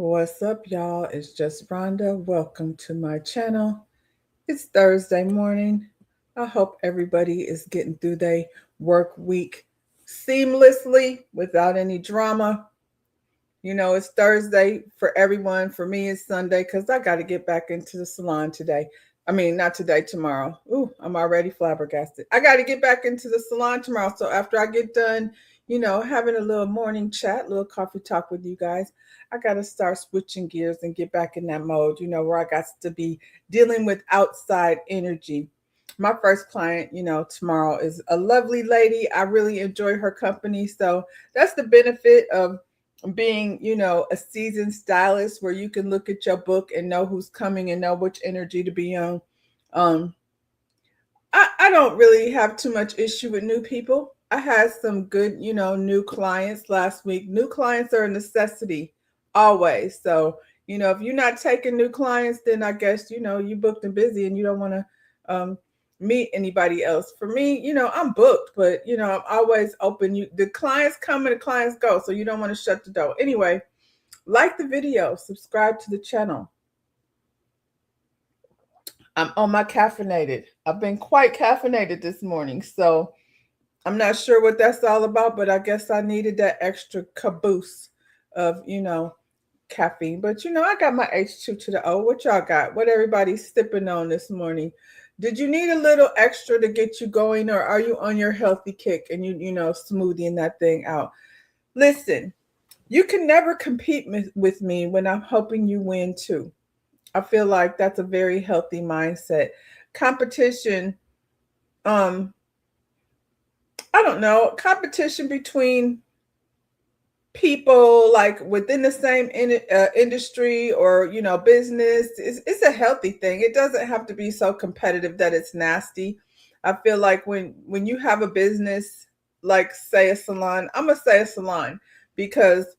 What's up, y'all? It's just Rhonda. Welcome to my channel. It's Thursday morning. I hope everybody is getting through their work week seamlessly without any drama. You know, it's Thursday for everyone. For me, it's Sunday because I got to get back into the salon today. I mean, not today, tomorrow. Ooh, I'm already flabbergasted. I got to get back into the salon tomorrow. So after I get done, having a little morning chat, little coffee talk with you guys, I got to start switching gears and get back in that mode, where I got to be dealing with outside energy. My first client, tomorrow is a lovely lady. I really enjoy her company. So that's the benefit of being, a seasoned stylist where you can look at your book and know who's coming and know which energy to be on. Um, I don't really have too much issue with new people. I had some good, new clients last week. New clients are a necessity always. So, if you're not taking new clients, then I guess, you booked and busy and you don't want to meet anybody else. For me, I'm booked, but I'm always open. The clients come and the clients go. So you don't want to shut the door. Anyway, like the video, subscribe to the channel. I'm on my caffeinated. I've been quite caffeinated this morning. So I'm not sure what that's all about, but I guess I needed that extra caboose of, caffeine. But I got my H2 to the O. What y'all got? What everybody's sipping on this morning? Did you need a little extra to get you going, or are you on your healthy kick and smoothieing that thing out? Listen, you can never compete with me when I'm helping you win too. I feel like that's a very healthy mindset. Competition, um, I don't know, competition between people like within the same industry or business it's a healthy thing. It doesn't have to be so competitive that it's nasty. I feel like when you have a business, like say a salon, I'm gonna say a salon because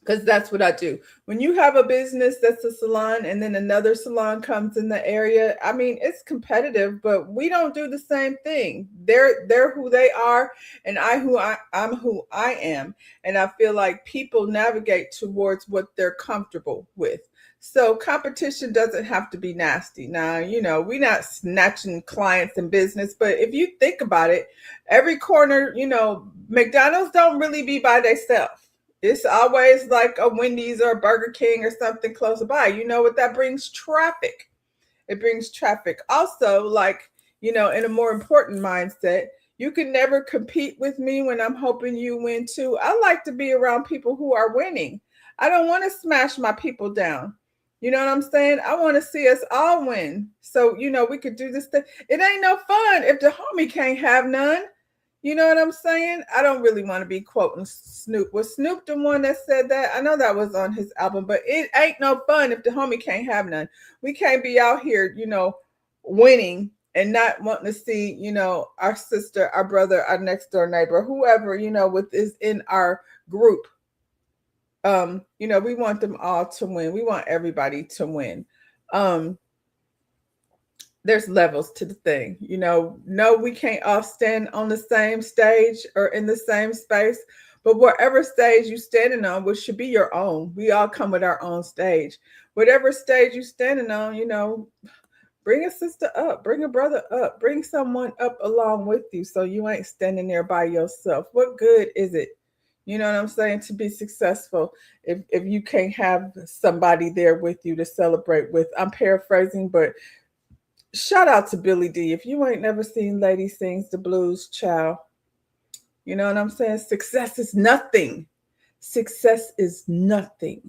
that's what I do. When you have a business that's a salon and then another salon comes in the area, I mean, it's competitive, but we don't do the same thing. They're who they are, and I'm who I am. And I feel like people navigate towards what they're comfortable with. So competition doesn't have to be nasty. Now, we're not snatching clients in business, but if you think about it, every corner, McDonald's don't really be by themselves. It's always like a Wendy's or a Burger King or something close by. You know what that brings? Traffic. It brings traffic. Also, like, in a more important mindset, you can never compete with me when I'm hoping you win too. I like to be around people who are winning. I don't want to smash my people down. You know what I'm saying? I want to see us all win. So, we could do this thing. It ain't no fun if the homie can't have none. You know what I'm saying? I don't really want to be quoting Snoop. Was Snoop the one that said that? I know that was on his album, but it ain't no fun if the homie can't have none. We can't be out here, winning and not wanting to see, our sister, our brother, our next door neighbor, whoever, with is in our group. We want them all to win. We want everybody to win. Um, there's levels to the thing. No, we can't all stand on the same stage or in the same space, but whatever stage you standing on, which should be your own, we all come with our own stage. Whatever stage you standing on, bring a sister up, bring a brother up, bring someone up along with you so you ain't standing there by yourself. What good is it? You know what I'm saying? To be successful if you can't have somebody there with you to celebrate with. I'm paraphrasing, but shout out to Billy D. If you ain't never seen Lady Sings the Blues, child, you know what I'm saying? Success is nothing. Success is nothing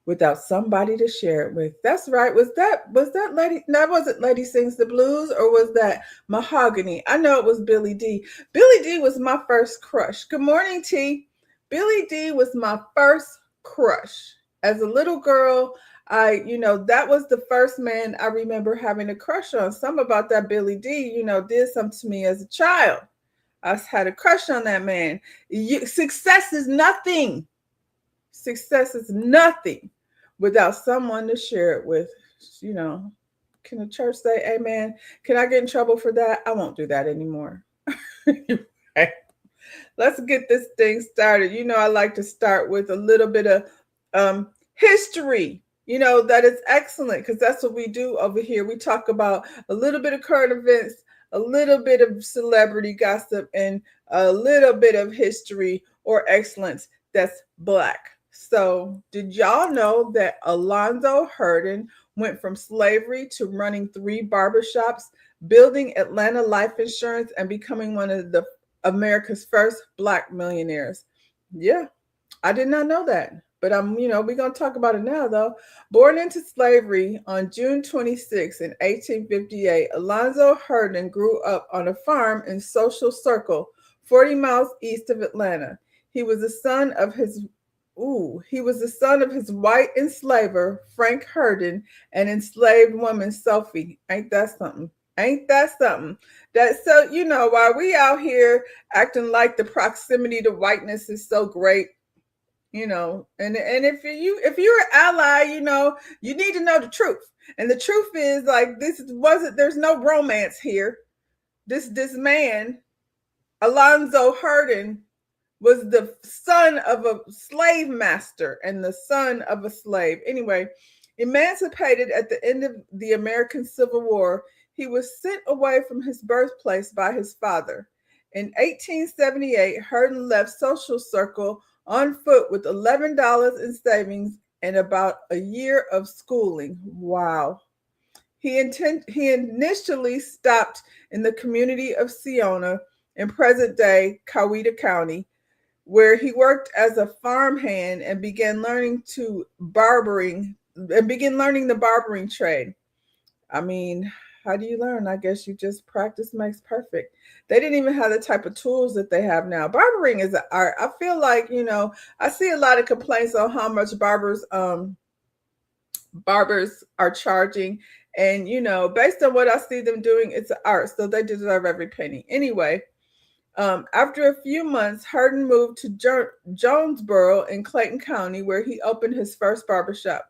without somebody to share it with. That's right. Was that Lady? No, was it Lady Sings the Blues or was that Mahogany? I know it was Billy D. Billy D was my first crush. Good morning, T. Billy D was my first crush. As a little girl, that was the first man I remember having a crush on. Something about that Billy D, did something to me as a child. I had a crush on that man. Success is nothing. Success is nothing without someone to share it with. You know, can the church say amen? Can I get in trouble for that? I won't do that anymore. Right. Let's get this thing started. I like to start with a little bit of um, history. That is excellent because that's what we do over here. We talk about a little bit of current events, a little bit of celebrity gossip, and a little bit of history or excellence that's Black. So, did y'all know that Alonzo Hurden went from slavery to running 3 barbershops, building Atlanta Life Insurance, and becoming one of the America's first Black millionaires? Yeah, I did not know that. But we're gonna talk about it now though. Born into slavery on June 26 in 1858, Alonzo Hurden grew up on a farm in Social Circle, 40 miles east of Atlanta. He was the son of his white enslaver, Frank Hurden, and enslaved woman Sophie. Ain't that something? Ain't that something? While we out here acting like the proximity to whiteness is so great, and if you're an ally, you need to know the truth. And the truth is, like, there's no romance here. This man, Alonzo Hurden, was the son of a slave master and the son of a slave. Anyway, emancipated at the end of the American Civil War, he was sent away from his birthplace by his father. In 1878, Hurden left Social Circle on foot with $11 in savings and about a year of schooling. Wow. He initially stopped in the community of Siona in present-day Coweta County, where he worked as a farmhand and began learning the barbering trade. I mean, how do you learn? I guess you just practice makes perfect. They didn't even have the type of tools that they have now. Barbering is an art. I feel like, I see a lot of complaints on how much barbers are charging. And, based on what I see them doing, it's an art. So they deserve every penny. Anyway, after a few months, Hurden moved to Jonesboro in Clayton County, where he opened his first barbershop.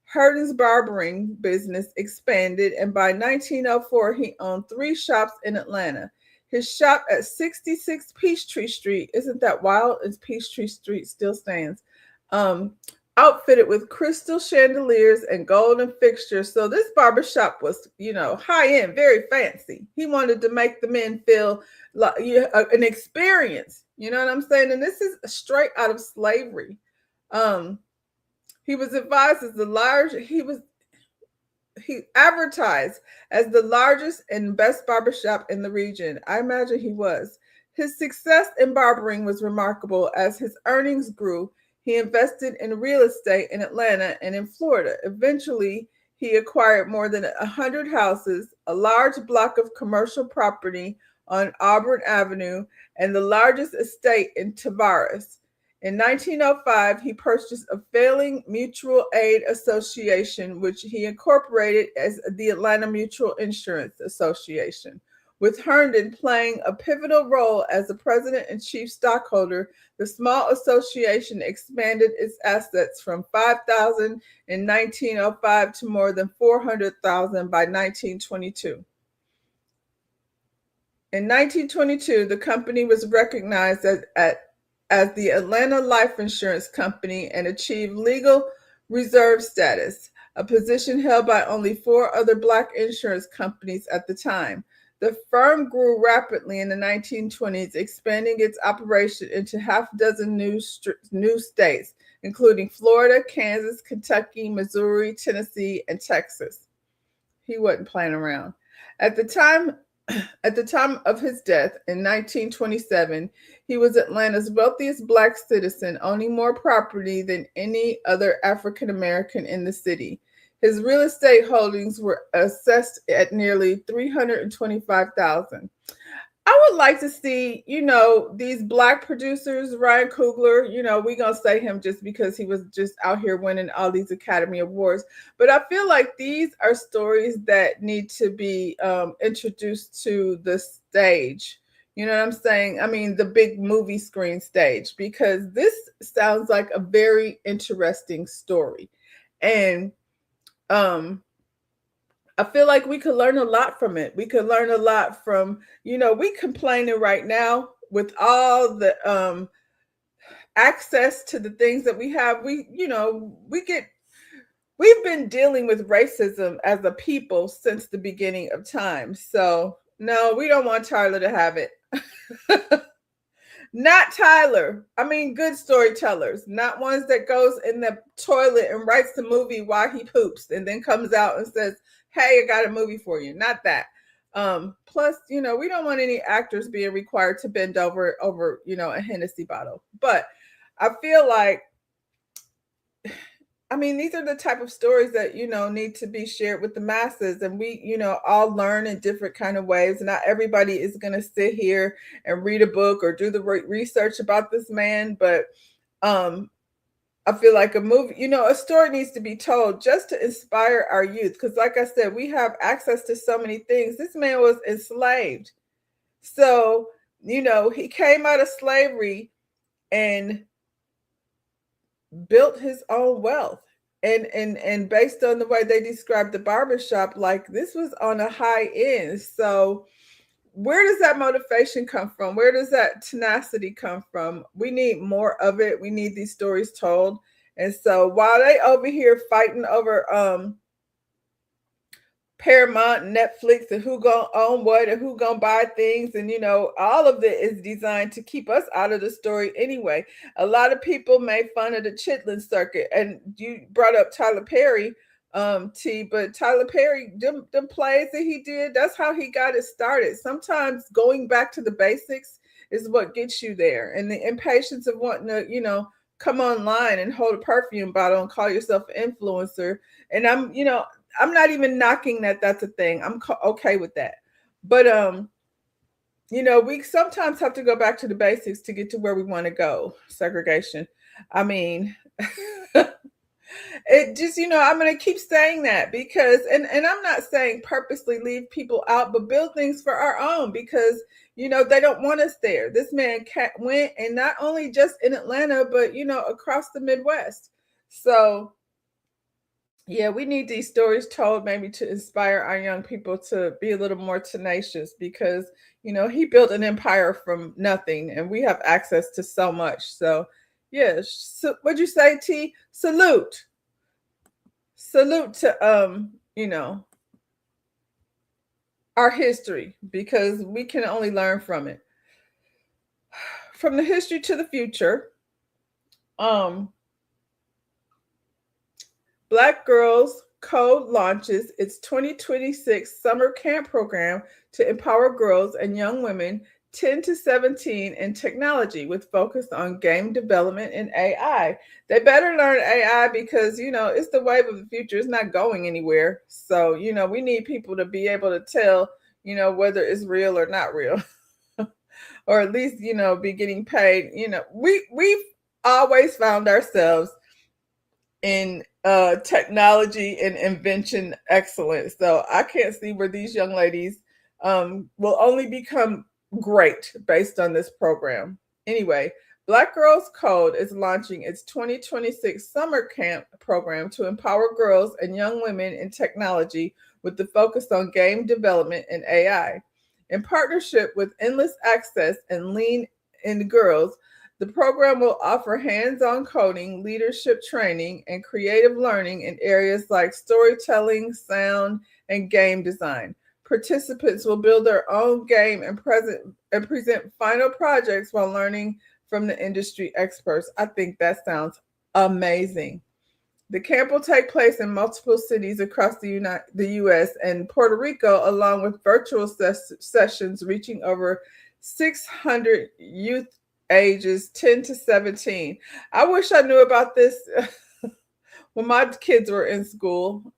Hurden's barbering business expanded, and by 1904, he owned 3 shops in Atlanta. His shop at 66 Peachtree Street, isn't that wild? As Peachtree Street still stands, outfitted with crystal chandeliers and golden fixtures. So this barbershop was, high end, very fancy. He wanted to make the men feel like an experience. You know what I'm saying? And this is straight out of slavery. He was advised as he advertised as the largest and best barbershop in the region. I imagine he was. His success in barbering was remarkable. As his earnings grew, he invested in real estate in Atlanta and in Florida. Eventually, he acquired more than 100 houses, a large block of commercial property on Auburn Avenue, and the largest estate in Tavares. In 1905, he purchased a failing mutual aid association, which he incorporated as the Atlanta Mutual Insurance Association. With Herndon playing a pivotal role as the president and chief stockholder, the small association expanded its assets from 5,000 in 1905 to more than 400,000 by 1922. In 1922, the company was recognized as the Atlanta Life Insurance Company and achieved legal reserve status, a position held by only 4 other Black insurance companies at the time. The firm grew rapidly in the 1920s, expanding its operation into half a dozen new states, including Florida, Kansas, Kentucky, Missouri, Tennessee, and Texas. He wasn't playing around. At the time of his death in 1927, he was Atlanta's wealthiest Black citizen, owning more property than any other African American in the city. His real estate holdings were assessed at nearly $325,000. I would like to see, these Black producers, Ryan Coogler, we're going to say him just because he was just out here winning all these Academy Awards. But I feel like these are stories that need to be introduced to the stage. You know what I'm saying? I mean, the big movie screen stage, because this sounds like a very interesting story. And I feel like we could learn a lot from it. We could learn a lot from, we complaining right now with all the access to the things that we have. We get we've been dealing with racism as a people since the beginning of time. So no, we don't want Tyler to have it. Not Tyler. I mean, good storytellers, not ones that goes in the toilet and writes the movie while he poops and then comes out and says, "Hey, I got a movie for you." Not that. Plus, we don't want any actors being required to bend over, a Hennessy bottle. But I feel like, I mean, these are the type of stories that, need to be shared with the masses, and we, all learn in different kind of ways. Not everybody is going to sit here and read a book or do the research about this man, but um I feel like a movie, a story needs to be told just to inspire our youth, because like I said, we have access to so many things. This man was enslaved. So, he came out of slavery and built his own wealth, and based on the way they described the barbershop, like this was on a high end. So where does that motivation come from? Where does that tenacity come from? We need more of it. We need these stories told. And so while they over here fighting over Paramount, Netflix, and who gonna own what and who gonna buy things, and all of it is designed to keep us out of the story anyway. A lot of people made fun of the Chitlin circuit, and you brought up Tyler Perry, T, but Tyler Perry, them plays that he did, that's how he got it started. Sometimes going back to the basics is what gets you there, and the impatience of wanting to, come online and hold a perfume bottle and call yourself an influencer. And I'm not even knocking that that's a thing. I'm okay with that. But we sometimes have to go back to the basics to get to where we want to go. Segregation. I mean, it just, I'm going to keep saying that because, and I'm not saying purposely leave people out, but build things for our own, because, they don't want us there. This man went, and not only just in Atlanta, but, across the Midwest. So, yeah, we need these stories told, maybe to inspire our young people to be a little more tenacious, because, he built an empire from nothing and we have access to so much. So, yeah, so what'd you say, T? Salute. Salute to our history, because we can only learn from it. From the history to the future, Black Girls Code launches its 2026 summer camp program to empower girls and young women 10 to 17 in technology, with focus on game development and AI. They better learn AI because, it's the wave of the future. It's not going anywhere. So, we need people to be able to tell, whether it's real or not real. Or at least, be getting paid. We've always found ourselves in technology and invention excellence. So I can't see where these young ladies will only become great based on this program. Anyway, Black Girls Code is launching its 2026 summer camp program to empower girls and young women in technology, with the focus on game development and AI. In partnership with Endless Access and Lean In Girls, the program will offer hands-on coding, leadership training, and creative learning in areas like storytelling, sound, and game design. Participants will build their own game and present final projects while learning from the industry experts. I think that sounds amazing. The camp will take place in multiple cities across the U.S. and Puerto Rico, along with virtual sessions reaching over 600 youth ages 10 to 17. I wish I knew about this when my kids were in school.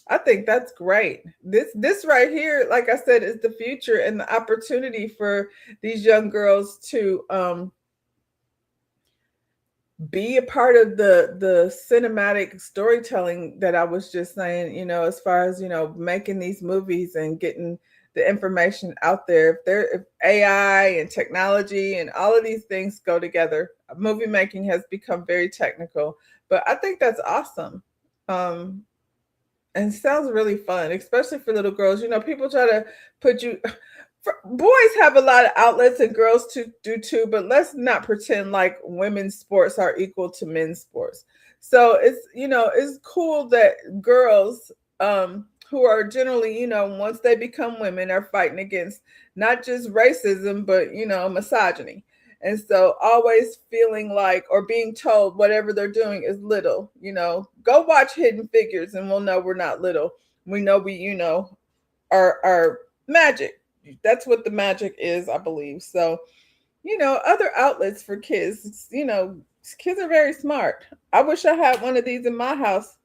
I think that's great. This right here, like I said, is the future and the opportunity for these young girls to be a part of the cinematic storytelling that I was just saying, as far as, making these movies and getting the information out there. If AI and technology and all of these things go together, movie making has become very technical, but I think that's awesome. And sounds really fun, especially for little girls. People try to put you Boys have a lot of outlets and girls do too, but let's not pretend like women's sports are equal to men's sports. So it's cool that girls who are generally, once they become women, are fighting against not just racism but misogyny. And so always feeling like, or being told whatever they're doing is little. Go watch Hidden Figures and we'll know we're not little. We know are magic. That's what the magic is, I believe. So, other outlets for kids. Kids are very smart. I wish I had one of these in my house.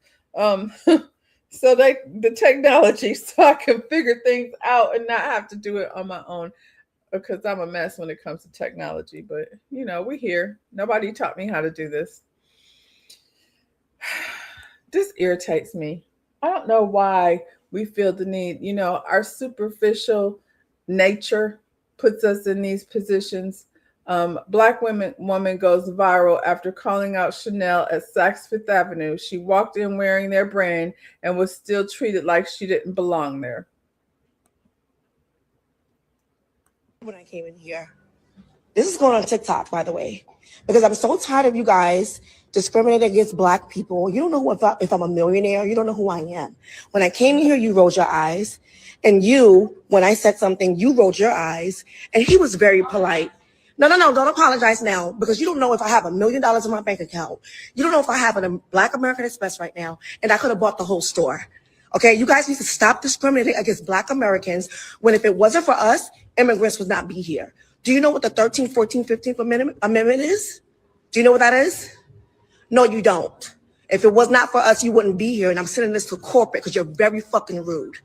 So the technology, so I can figure things out and not have to do it on my own, because I'm a mess when it comes to technology. But we here. Nobody taught me how to do this. This irritates me. I don't know why we feel the need. Our superficial nature puts us in these positions. Black woman goes viral after calling out Chanel at Saks Fifth Avenue. She walked in wearing their brand and was still treated like she didn't belong there. When I came in here, this is going on TikTok, by the way, because I'm so tired of you guys discriminating against Black people. You don't know if I'm a millionaire. You don't know who I am. When I came here, you rolled your eyes. And when I said something, you rolled your eyes. And he was very polite. No, don't apologize now, because you don't know if I have $1 million in my bank account. You don't know if I have a Black American Express right now, and I could have bought the whole store. Okay, you guys need to stop discriminating against Black Americans when, if it wasn't for us, immigrants would not be here. Do you know what the 13th, 14th, 15th Amendment is? Do you know what that is? No, you don't. If it was not for us, you wouldn't be here. And I'm sending this to corporate because you're very fucking rude.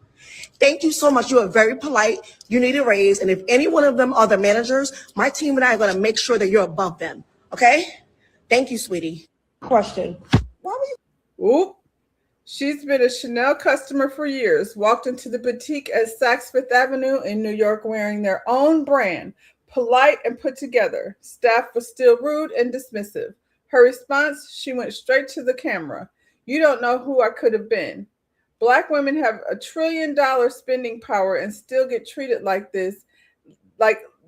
Thank you so much. You are very polite. You need a raise. And if any one of them are the managers, my team and I are going to make sure that you're above them. Okay? Thank you, sweetie. Question. Why were you? Oop. She's been a Chanel customer for years, walked into the boutique at Saks Fifth Avenue in New York wearing their own brand, polite and put together. Staff was still rude and dismissive. Her response, she went straight to the camera. You don't know who I could have been. Black women have $1 trillion spending power and still get treated like this,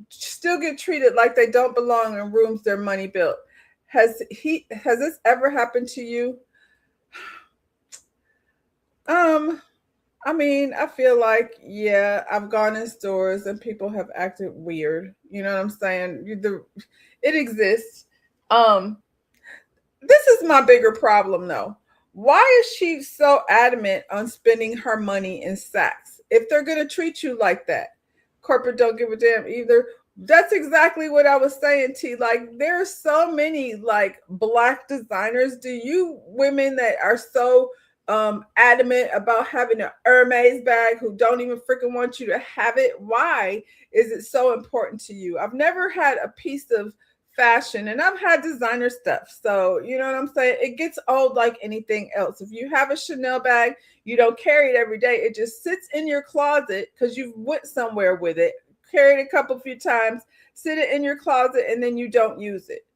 still get treated like they don't belong in rooms their money built. Has this ever happened to you? I mean, I feel like, yeah, I've gone in stores and people have acted weird. You know what I'm saying? It exists. This is my bigger problem, though. Why is she so adamant on spending her money in Saks? If they're going to treat you like that, corporate don't give a damn either. That's exactly what I was saying, T. Like, there's so many, like, Black designers. Do you women that are so adamant about having an Hermes bag who don't even freaking want you to have it? Why is it so important to you? I've never had a piece of fashion, and I've had designer stuff, so you know what I'm saying. It gets old like anything else. If you have a Chanel bag, you don't carry it every day. It just sits in your closet because you went somewhere with it, carried it a few times, sit it in your closet, and then you don't use it.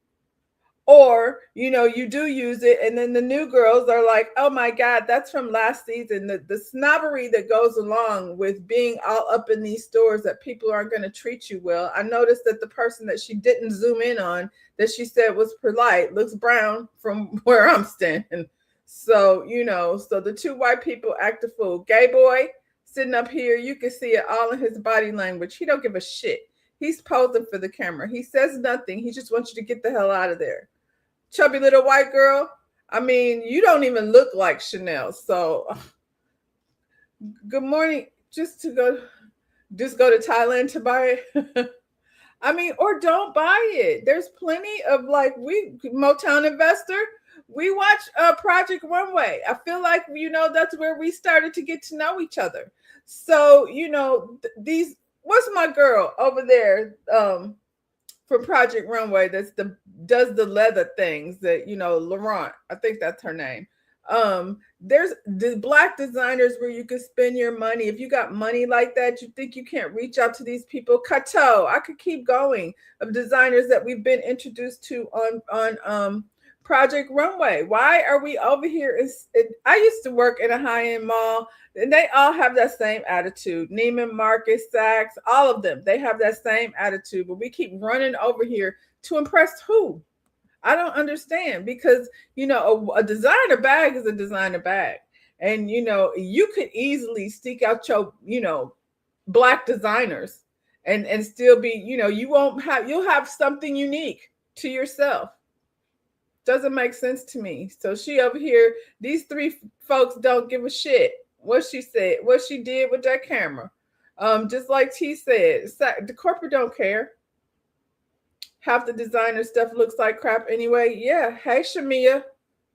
Or, you do use it, and then the new girls are like, oh my God, that's from last season. The snobbery that goes along with being all up in these stores that people aren't going to treat you well. I noticed that the person that she didn't zoom in on, that she said was polite, looks brown from where I'm standing. So, so the two white people act a fool. Gay boy sitting up here, you can see it all in his body language. He don't give a shit. He's posing for the camera. He says nothing. He just wants you to get the hell out of there. Chubby little white girl, I mean, you don't even look like Chanel. So good morning. Just go to Thailand to buy it. I mean, or don't buy it. There's plenty of, like, Motown Investor, we watch Project Runway. I feel like, that's where we started to get to know each other. So, these, what's my girl over there from Project Runway does the leather things that, Laurent, I think that's her name. There's the Black designers where you could spend your money. If you got money like that, you think you can't reach out to these people. Kato, I could keep going, of designers that we've been introduced to on Project Runway. Why are we over here? I used to work in a high-end mall, and they all have that same attitude. Neiman Marcus, Saks, all of them, they have that same attitude. But we keep running over here to impress who? I don't understand, because a designer bag is a designer bag, and you could easily stick out your black designers and still be, you'll have something unique to yourself. Doesn't make sense to me. So she over here, these three folks don't give a shit what she said, what she did with that camera. Just like T said, the corporate don't care. Half the designer stuff looks like crap anyway. Yeah, hey Shamia,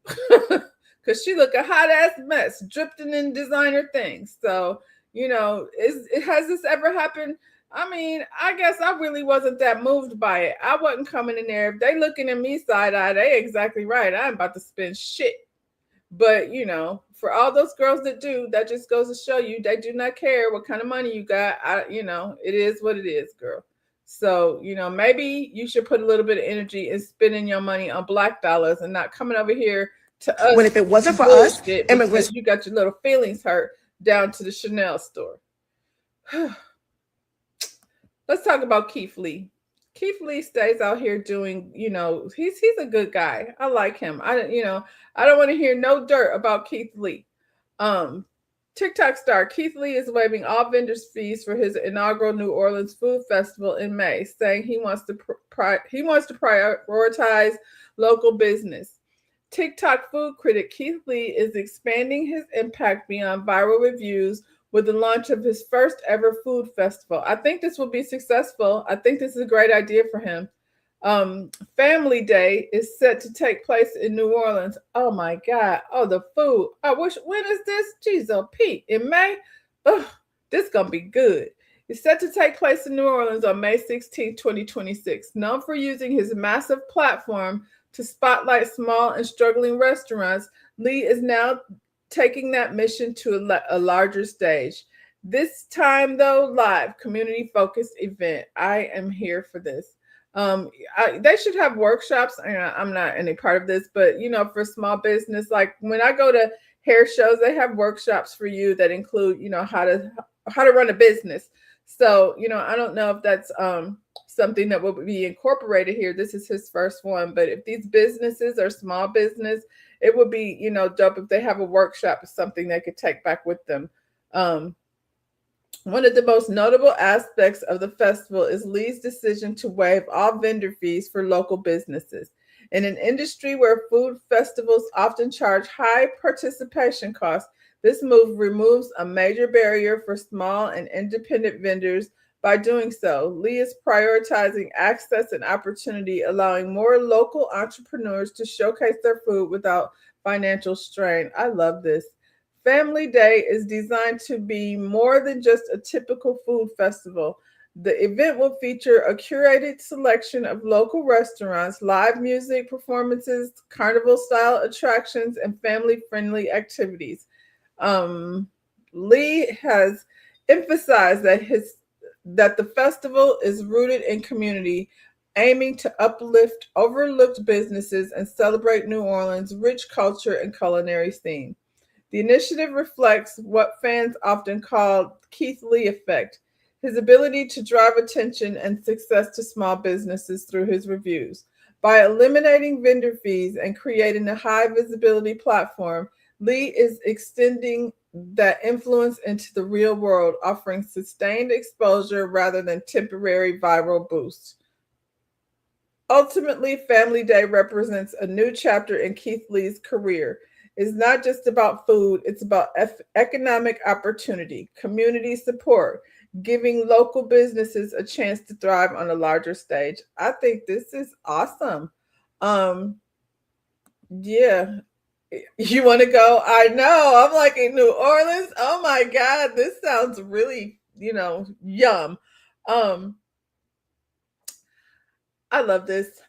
because she look a hot ass mess, drifting in designer things. So has this ever happened? I mean, I guess I really wasn't that moved by it. I wasn't coming in there. If they looking at me side eye, they exactly right. I'm about to spend shit. But for all those girls that do, that just goes to show you they do not care what kind of money you got. It is what it is, girl. So, maybe you should put a little bit of energy in spending your money on black dollars and not coming over here to us. When if it wasn't for us, immigrants, you got your little feelings hurt down to the Chanel store. Let's talk about Keith Lee. Keith Lee stays out here doing, he's a good guy. I like him. I don't want to hear no dirt about Keith Lee. TikTok star Keith Lee is waiving all vendors' fees for his inaugural New Orleans Food Festival in May, saying he wants to prioritize local business. TikTok food critic Keith Lee is expanding his impact beyond viral reviews with the launch of his first ever food festival. I think this will be successful. I think this is a great idea for him. Family Day is set to take place in New Orleans. Oh my God. Oh, the food. When is this? Jeez, oh Pete, in May? Oh, this gonna be good. It's set to take place in New Orleans on May 16, 2026. Known for using his massive platform to spotlight small and struggling restaurants, Lee is now taking that mission to a larger stage. This time, though, live, community-focused event. I am here for this. They should have workshops. I'm not any part of this, but for small business, like when I go to hair shows, they have workshops for you that include, how to run a business. So, I don't know if that's something that will be incorporated here. This is his first one, but if these businesses are small business, it would be, dope if they have a workshop or something they could take back with them. One of the most notable aspects of the festival is Lee's decision to waive all vendor fees for local businesses. In an industry where food festivals often charge high participation costs, this move removes a major barrier for small and independent vendors. By doing so, Lee is prioritizing access and opportunity, allowing more local entrepreneurs to showcase their food without financial strain. I love this. Family Day is designed to be more than just a typical food festival. The event will feature a curated selection of local restaurants, live music performances, carnival-style attractions, and family-friendly activities. Lee has emphasized that the festival is rooted in community, aiming to uplift overlooked businesses and celebrate New Orleans' rich culture and culinary scene. The initiative reflects what fans often call Keith Lee effect, his ability to drive attention and success to small businesses through his reviews. By eliminating vendor fees and creating a high visibility platform, Lee is extending that influence into the real world, offering sustained exposure rather than temporary viral boosts. Ultimately, Family Day represents a new chapter in Keith Lee's career. It's not just about food, it's about economic opportunity, community support, giving local businesses a chance to thrive on a larger stage. I think this is awesome. Yeah. You want to go? I know. I'm like in New Orleans. Oh my God, this sounds really, yum. I love this.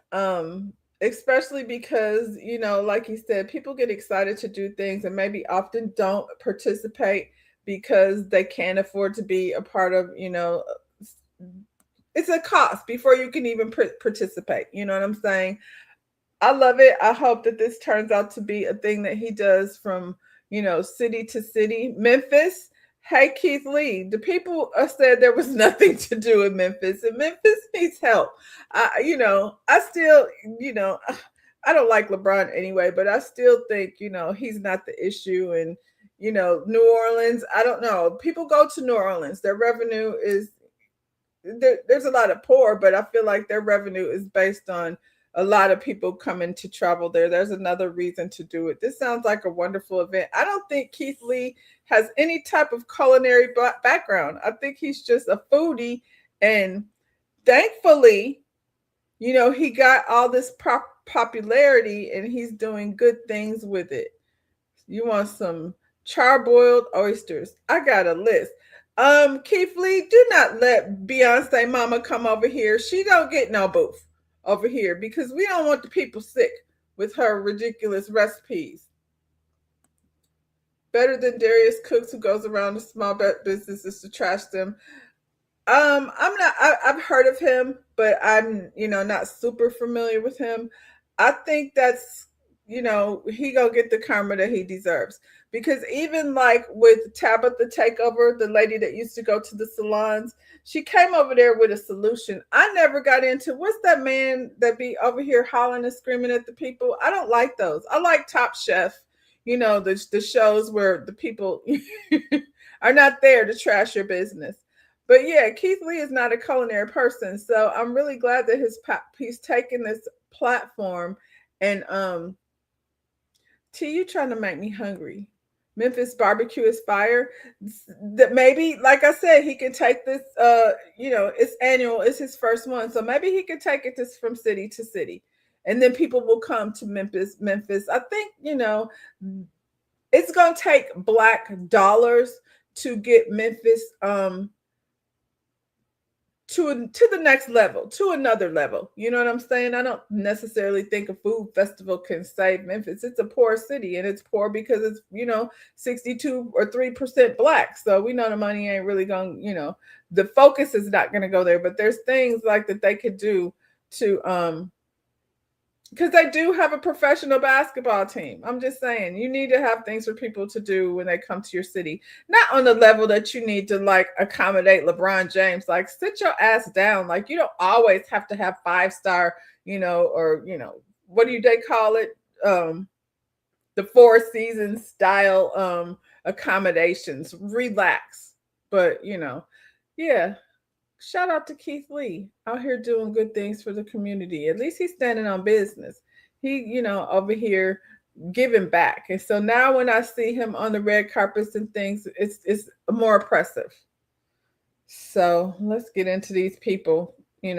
Especially because, like you said, people get excited to do things and maybe often don't participate because they can't afford to be a part of, it's a cost before you can even participate. You know what I'm saying? I love it. I hope that this turns out to be a thing that he does from, city to city. Memphis. Hey, Keith Lee, the people said there was nothing to do in Memphis, and Memphis needs help. I still, I don't like LeBron anyway, but I still think, he's not the issue. And, New Orleans, I don't know. People go to New Orleans. Their revenue is, there's a lot of poor, but I feel like their revenue is based on a lot of people coming to travel there. There's another reason to do it. This sounds like a wonderful event. I don't think Keith Lee has any type of culinary background. I think he's just a foodie. And thankfully, he got all this popularity and he's doing good things with it. You want some charboiled oysters? I got a list. Keith Lee, do not let Beyonce mama come over here. She don't get no booth over here because we don't want the people sick with her ridiculous recipes. Better than Darius Cooks, who goes around to small businesses to trash them. I've heard of him, but I'm, not super familiar with him. I think that's, he gonna get the karma that he deserves. Because even like with Tabitha Takeover, the lady that used to go to the salons, she came over there with a solution. I never got into, what's that man that be over here hollering and screaming at the people? I don't like those. I like Top Chef, the shows where the people are not there to trash your business. But yeah, Keith Lee is not a culinary person. So I'm really glad that he's taken this platform. And T, you trying to make me hungry. Memphis barbecue is fire. That maybe, like I said, he can take this. It's annual. It's his first one, so maybe he can take it from city to city, and then people will come to Memphis. I think it's gonna take black dollars to get Memphis to the next level, to another level. You know what I'm saying? I don't necessarily think a food festival can save Memphis. It's a poor city, and it's poor because it's 62 or 3% black. So we know the money ain't really going. The focus is not going to go there. But there's things like that they could do to because they do have a professional basketball team. I'm just saying, you need to have things for people to do when they come to your city. Not on the level that you need to like accommodate LeBron James. Like, sit your ass down. Like, you don't always have to have 5-star, or what do they call it? The Four Seasons style accommodations. Relax. But yeah. Shout out to Keith Lee out here doing good things for the community. At least he's standing on business. He, over here giving back. And so now when I see him on the red carpets and things, it's more oppressive. So let's get into these people. We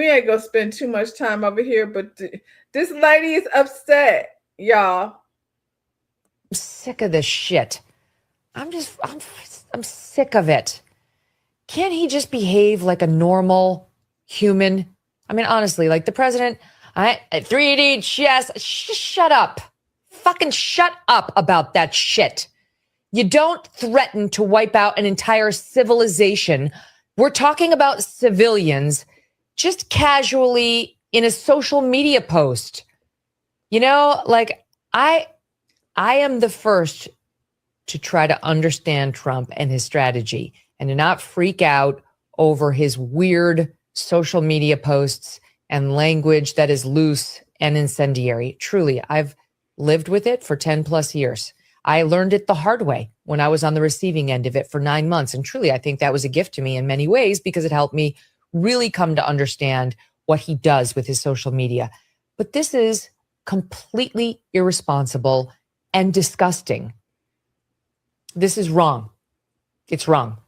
ain't gonna spend too much time over here, but this lady is upset, y'all. I'm sick of this shit. I'm sick of it. Can't he just behave like a normal human? I mean, honestly, like the president, 3D chess, shut up. Fucking shut up about that shit. You don't threaten to wipe out an entire civilization. We're talking about civilians just casually in a social media post. Like I am the first to try to understand Trump and his strategy and to not freak out over his weird social media posts and language that is loose and incendiary. Truly, I've lived with it for 10 plus years. I learned it the hard way when I was on the receiving end of it for 9 months. And truly, I think that was a gift to me in many ways because it helped me really come to understand what he does with his social media. But this is completely irresponsible and disgusting. This is wrong. It's wrong.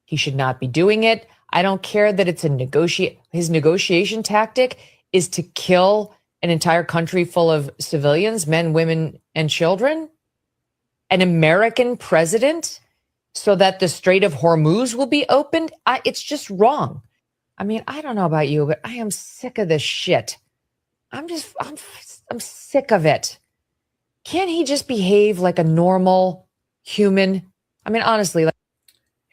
He should not be doing it. I don't care that it's his negotiation tactic is to kill an entire country full of civilians, men, women, and children. An American president so that the Strait of Hormuz will be opened. It's just wrong. I mean, I don't know about you, but I am sick of this shit. I'm sick of it. Can't he just behave like a normal human? I mean, honestly,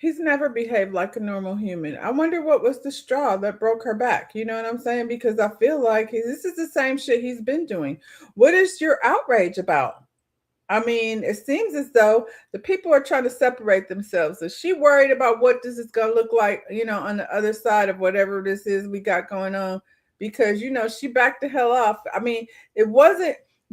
He's never behaved like a normal human. I wonder what was the straw that broke her back. You know what I'm saying? Because I feel like this is the same shit he's been doing. What is your outrage about? I mean, it seems as though the people are trying to separate themselves. Is she worried about what this is going to look like, on the other side of whatever this is we got going on? Because, she backed the hell off. I mean,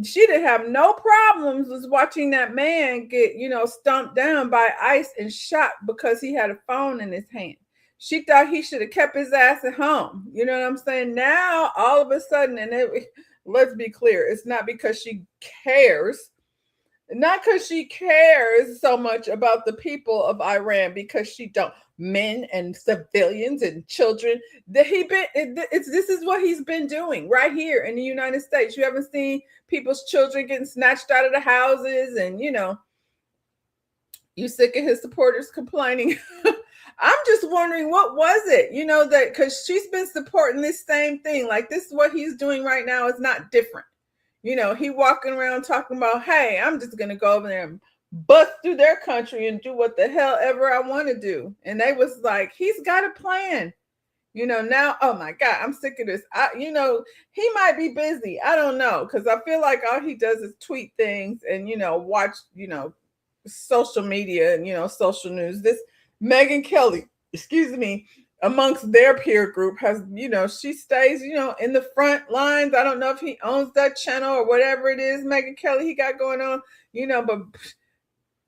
she didn't have no problems was watching that man get, stomped down by ICE and shot because he had a phone in his hand. She thought he should have kept his ass at home. You know what I'm saying? Now, all of a sudden, let's be clear, it's not because she cares. Not because she cares so much about the people of Iran, because she don't. Men and civilians and children. This is what he's been doing right here in the United States. You haven't seen people's children getting snatched out of the houses, and you sick of his supporters complaining. I'm just wondering, what was it? That because she's been supporting this same thing. Like, this is what he's doing right now is not different. He walking around talking about, hey, I'm just going to go over there and bust through their country and do what the hell ever I want to do. And they was like, he's got a plan. Now, oh my God, I'm sick of this. He might be busy. I don't know. Because I feel like all he does is tweet things and, watch, social media and, social news. This Megyn Kelly, excuse me, amongst their peer group has, she stays, in the front lines. I don't know if he owns that channel or whatever it is, Megyn Kelly, he got going on, but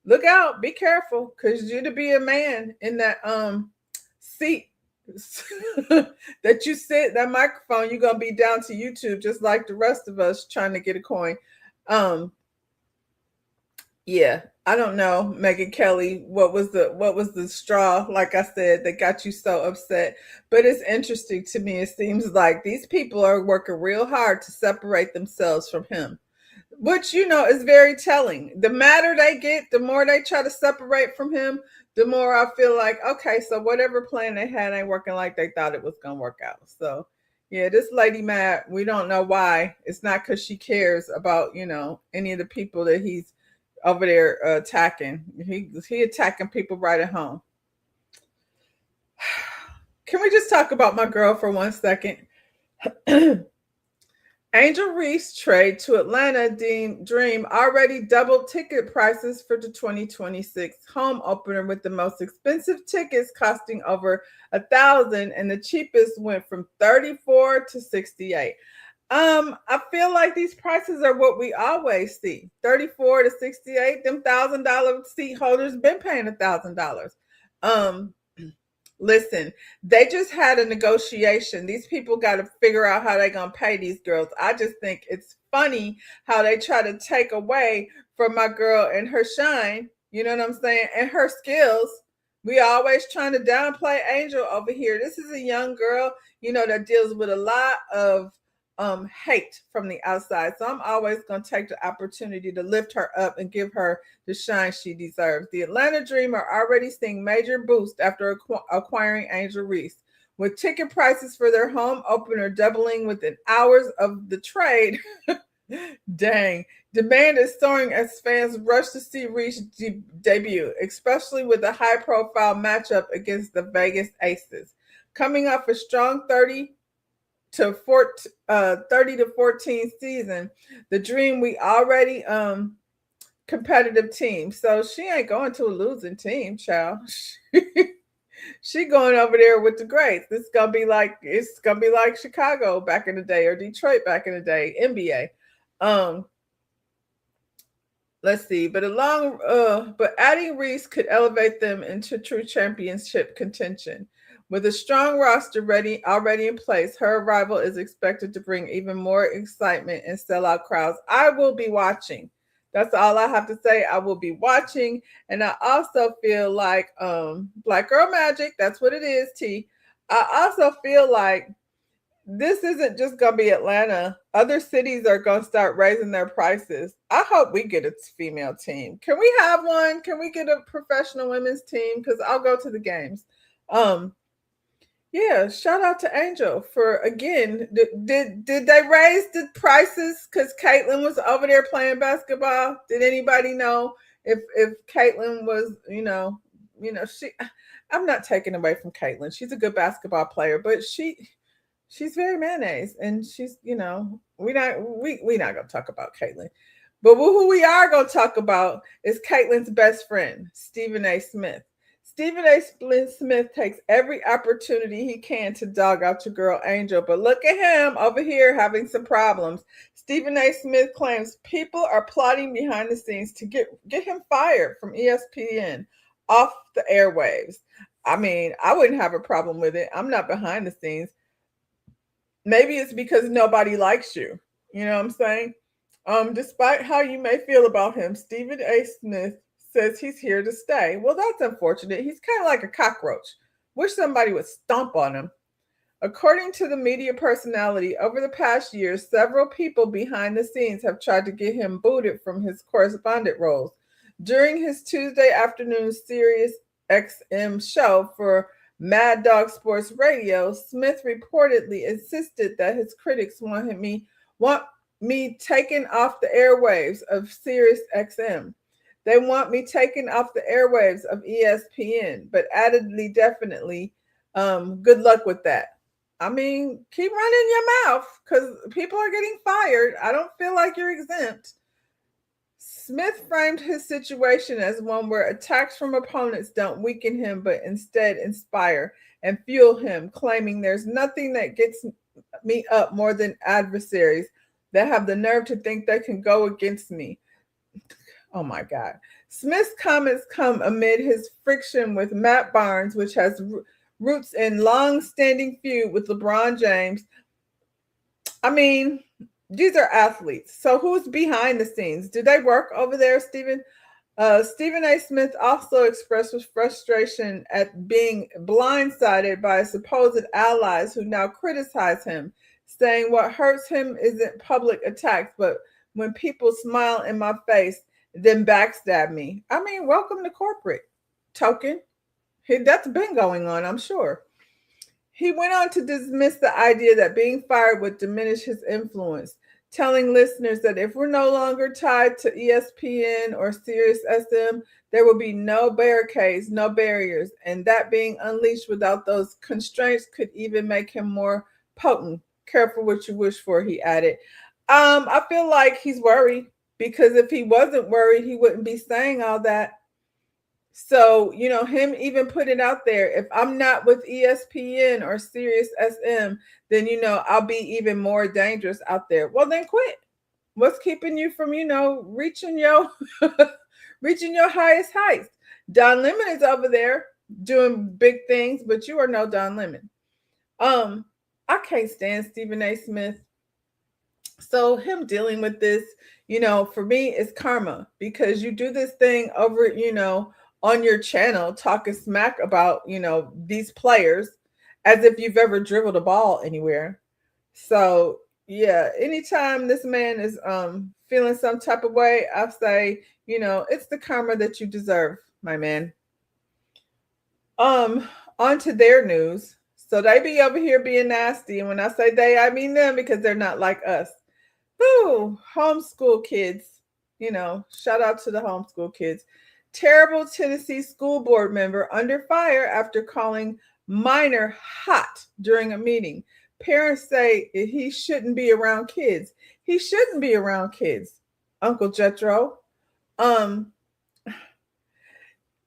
look out, be careful, because you to be a man in that seat that you sit, that microphone, you're going to be down to YouTube just like the rest of us trying to get a coin. Yeah, I don't know, Megyn Kelly, what was the straw, like I said, that got you so upset? But it's interesting to me. It seems like these people are working real hard to separate themselves from him, which, is very telling. The madder they get, the more they try to separate from him, the more I feel like, okay, so whatever plan they had ain't working like they thought it was going to work out. So, yeah, this lady mad. We don't know why. It's not because she cares about, any of the people that he's over there attacking. He attacking people right at home. Can we just talk about my girl for 1 second? Angel Reese trade to Atlanta Dream already doubled ticket prices for the 2026 home opener, with the most expensive tickets costing over $1,000 and the cheapest went from $34 to $68. I feel like these prices are what we always see. $34 to $68. Them $1,000 seat holders been paying $1,000. Listen, they just had a negotiation. These people got to figure out how they're gonna pay these girls. I just think it's funny how they try to take away from my girl and her shine. You know what I'm saying? And her skills. We always trying to downplay Angel over here. This is a young girl, that deals with a lot of hate from the outside. So I'm always going to take the opportunity to lift her up and give her the shine she deserves. The Atlanta Dream are already seeing major boost after acquiring Angel Reese, with ticket prices for their home opener doubling within hours of the trade. Dang. Demand is soaring as fans rush to see Reese debut, especially with a high-profile matchup against the Vegas Aces. Coming off a strong 30 to 14 season, the Dream, we already competitive team. So she ain't going to a losing team, child. She going over there with the greats. It's gonna be like Chicago back in the day, or Detroit back in the day, NBA. Let's see, but adding Reese could elevate them into true championship contention. With a strong roster already in place, her arrival is expected to bring even more excitement and sell out crowds. I will be watching. That's all I have to say. I will be watching. And I also feel like Black Girl Magic, that's what it is, T. I also feel like this isn't just going to be Atlanta. Other cities are going to start raising their prices. I hope we get a female team. Can we have one? Can we get a professional women's team? Because I'll go to the games. Yeah, shout out to Angel for, again, did they raise the prices because Caitlyn was over there playing basketball? Did anybody know if Caitlyn was, I'm not taking away from Caitlin. She's a good basketball player, but she's very mayonnaise, and she's, we not gonna talk about Caitlin. But who we are gonna talk about is Caitlin's best friend, Stephen A. Smith. Stephen A. Smith takes every opportunity he can to dog out your girl Angel, but look at him over here having some problems. Stephen A. Smith claims people are plotting behind the scenes to get him fired from ESPN off the airwaves. I mean, I wouldn't have a problem with it. I'm not behind the scenes. Maybe it's because nobody likes you. You know what I'm saying? Despite how you may feel about him, Stephen A. Smith says he's here to stay. Well, that's unfortunate. He's kind of like a cockroach. Wish somebody would stomp on him. According to the media personality, over the past year, several people behind the scenes have tried to get him booted from his correspondent roles. During his Tuesday afternoon Sirius XM show for Mad Dog Sports Radio, Smith reportedly insisted that his critics want me taken off the airwaves of Sirius XM. They want me taken off the airwaves of ESPN, but addedly, definitely, good luck with that. I mean, keep running your mouth because people are getting fired. I don't feel like you're exempt. Smith framed his situation as one where attacks from opponents don't weaken him, but instead inspire and fuel him, claiming there's nothing that gets me up more than adversaries that have the nerve to think they can go against me. Oh my God. Smith's comments come amid his friction with Matt Barnes, which has roots in long-standing feud with LeBron James. I mean, these are athletes. So who's behind the scenes? Do they work over there, Stephen? Stephen A. Smith also expressed his frustration at being blindsided by supposed allies who now criticize him, saying what hurts him isn't public attacks, but when people smile in my face, then backstab me. I mean, welcome to corporate, token. That's been going on, I'm sure. He went on to dismiss the idea that being fired would diminish his influence, telling listeners that if we're no longer tied to ESPN or Sirius SM, there will be no barricades, no barriers, and that being unleashed without those constraints could even make him more potent. Careful what you wish for, he added. I feel like he's worried because if he wasn't worried, he wouldn't be saying all that. So, him even put it out there, if I'm not with ESPN or Sirius SM, then, I'll be even more dangerous out there. Well, then quit. What's keeping you from, reaching your reaching your highest heights? Don Lemon is over there doing big things, but you are no Don Lemon. I can't stand Stephen A. Smith. So him dealing with this, for me, it's karma because you do this thing over, on your channel talking smack about, these players as if you've ever dribbled a ball anywhere. So yeah, anytime this man is feeling some type of way, I say, it's the karma that you deserve, my man. On to their news. So they be over here being nasty. And when I say they, I mean them because they're not like us. Ooh, homeschool kids. Shout out to the homeschool kids. Terrible Tennessee school board member under fire after calling minor hot during a meeting. Parents say he shouldn't be around kids. He shouldn't be around kids, Uncle Jethro.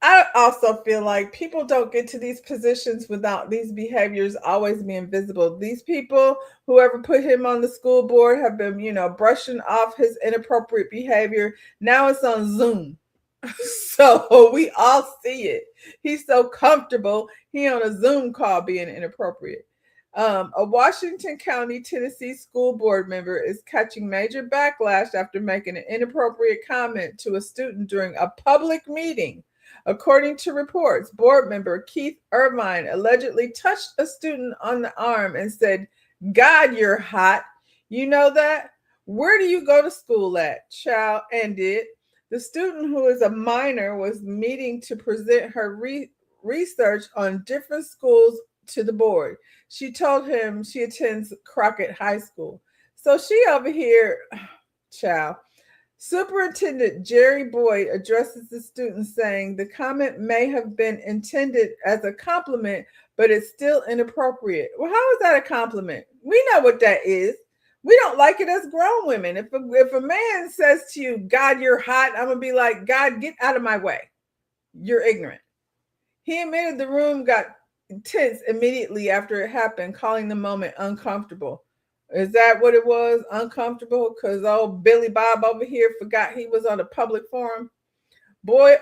I also feel like people don't get to these positions without these behaviors always being visible. These people, whoever put him on the school board, have been, brushing off his inappropriate behavior. Now it's on Zoom. So we all see it. He's so comfortable. He on a Zoom call being inappropriate. A Washington County, Tennessee school board member is catching major backlash after making an inappropriate comment to a student during a public meeting. According to reports, board member Keith Irvine allegedly touched a student on the arm and said, "God, you're hot. You know that? Where do you go to school at?" Child ended. The student, who is a minor, was meeting to present her research on different schools to the board. She told him she attends Crockett High School. So she over here, child. Superintendent Jerry Boyd addresses the students saying the comment may have been intended as a compliment, but it's still inappropriate. Well, how is that a compliment? We know what that is. We don't like it as grown women. If a man says to you, God, you're hot, I'm going to be like, God, get out of my way. You're ignorant. He admitted the room got tense immediately after it happened, calling the moment uncomfortable. Is that what it was? Uncomfortable? Because old Billy Bob over here forgot he was on a public forum. Boyd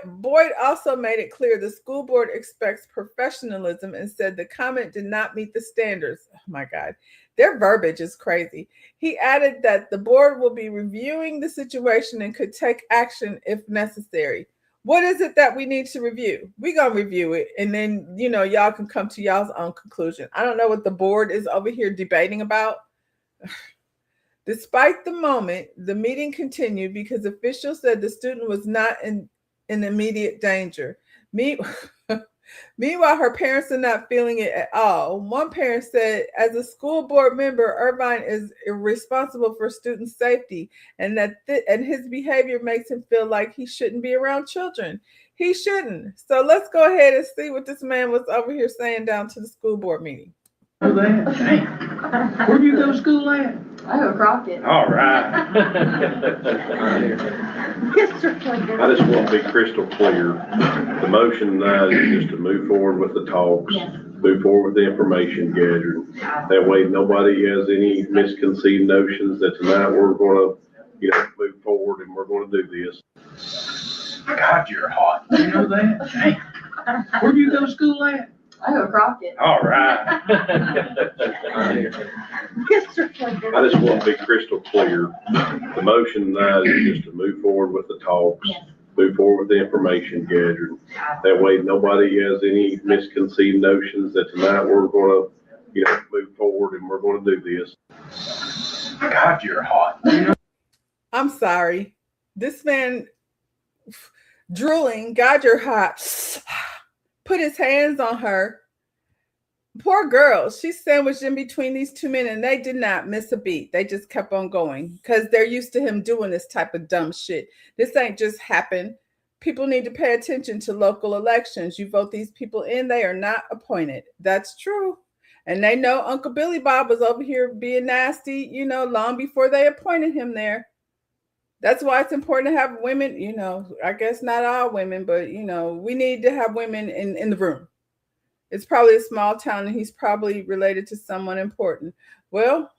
also made it clear the school board expects professionalism and said the comment did not meet the standards. Oh my God, their verbiage is crazy. He added that the board will be reviewing the situation and could take action if necessary. What is it that we need to review? We're going to review it. And then, y'all can come to y'all's own conclusion. I don't know what the board is over here debating about. Despite the moment, the meeting continued because officials said the student was not in immediate danger. Meanwhile, her parents are not feeling it at all. One parent said, as a school board member, Irvine is irresponsible for student safety and and his behavior makes him feel like he shouldn't be around children. He shouldn't. So let's go ahead and see what this man was over here saying down to the school board meeting. Where do you go to school at? I go Crockett. All right. I just want to be crystal clear. The motion tonight is just to move forward with the talks, move forward with the information gathering. That way nobody has any misconceived notions that tonight we're going to, move forward and we're going to do this. God, you're hot. You know that? Hey, where do you go to school at? I go Crockett. All right. I just want to be crystal clear. The motion tonight is just to move forward with the talks, move forward with the information gathering. That way nobody has any misconceived notions that tonight we're going to, move forward and we're going to do this. God, you're hot. I'm sorry. This man drooling, God, you're hot. Put his hands on her. Poor girl. She's sandwiched in between these two men and they did not miss a beat. They just kept on going because they're used to him doing this type of dumb shit. This ain't just happened. People need to pay attention to local elections. You vote these people in, they are not appointed. That's true. And they know Uncle Billy Bob was over here being nasty, long before they appointed him there. That's why it's important to have women, I guess not all women, but, we need to have women in the room. It's probably a small town and he's probably related to someone important. Well,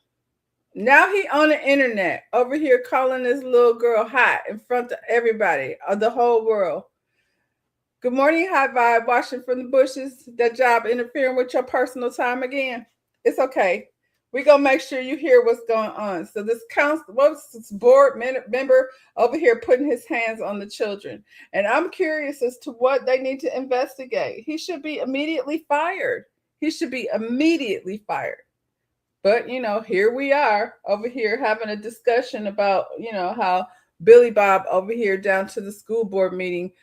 now he on the internet over here calling this little girl hot in front of everybody, of the whole world. Good morning, Hot Vibe, watching from the bushes. That job interfering with your personal time again? It's okay. We're going to make sure you hear what's going on. So this board member over here putting his hands on the children. And I'm curious as to what they need to investigate. He should be immediately fired. He should be immediately fired. But, here we are over here having a discussion about, how Billy Bob over here down to the school board meeting,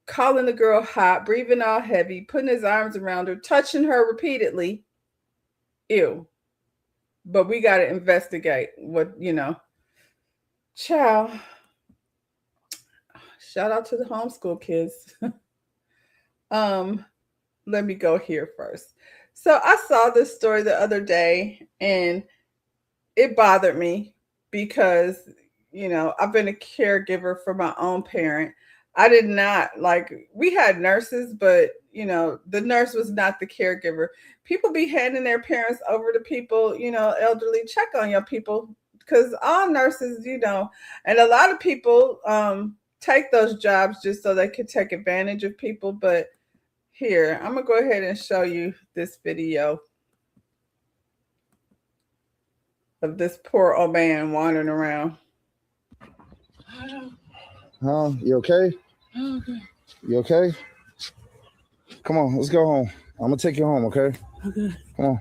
calling the girl hot, breathing all heavy, putting his arms around her, touching her repeatedly. Ew. But we got to investigate what, Child. Shout out to the homeschool kids. Let me go here first. So I saw this story the other day and it bothered me because, I've been a caregiver for my own parent. I did not we had nurses, but the nurse was not the caregiver. People be handing their parents over to people, elderly. Check on your people because all nurses, and a lot of people take those jobs just so they can take advantage of people. But here, I'm going to go ahead and show you this video of this poor old man wandering around. Huh? You okay? Okay. You okay? Come on, let's go home. I'm gonna take you home, okay? Okay. Come on.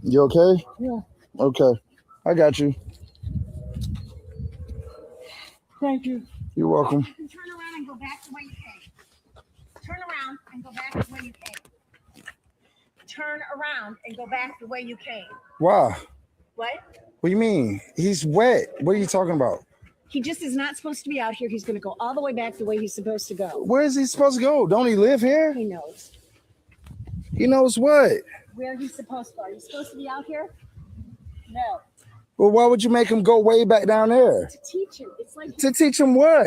You okay? Yeah. Okay. I got you. Thank you. You're welcome. Turn around and go back the way you came. Turn around and go back the way you came. Turn around and go back the way you came. Why? What? What do you mean? He's wet. What are you talking about? He just is not supposed to be out here. He's going to go all the way back the way he's supposed to go. Where is he supposed to go? Don't he live here? He knows He knows what? where he's supposed to go. Are you supposed to be out here? No. Well, why would you make him go way back down there? To teach him. It's like To teach him what?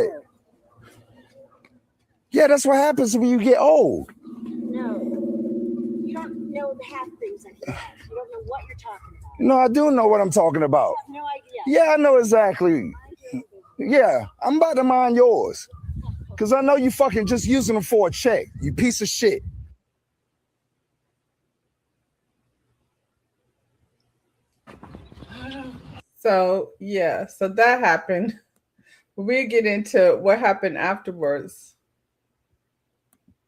Yeah, that's what happens when you get old. no. You don't know the half things that he has. You don't know what you're talking about. No, I do know what I'm talking about. You have no idea. Yeah, I know exactly. Yeah, I'm about to mind yours. Because I know you fucking just using them for a check, you piece of shit. So yeah, so that happened. We get into what happened afterwards.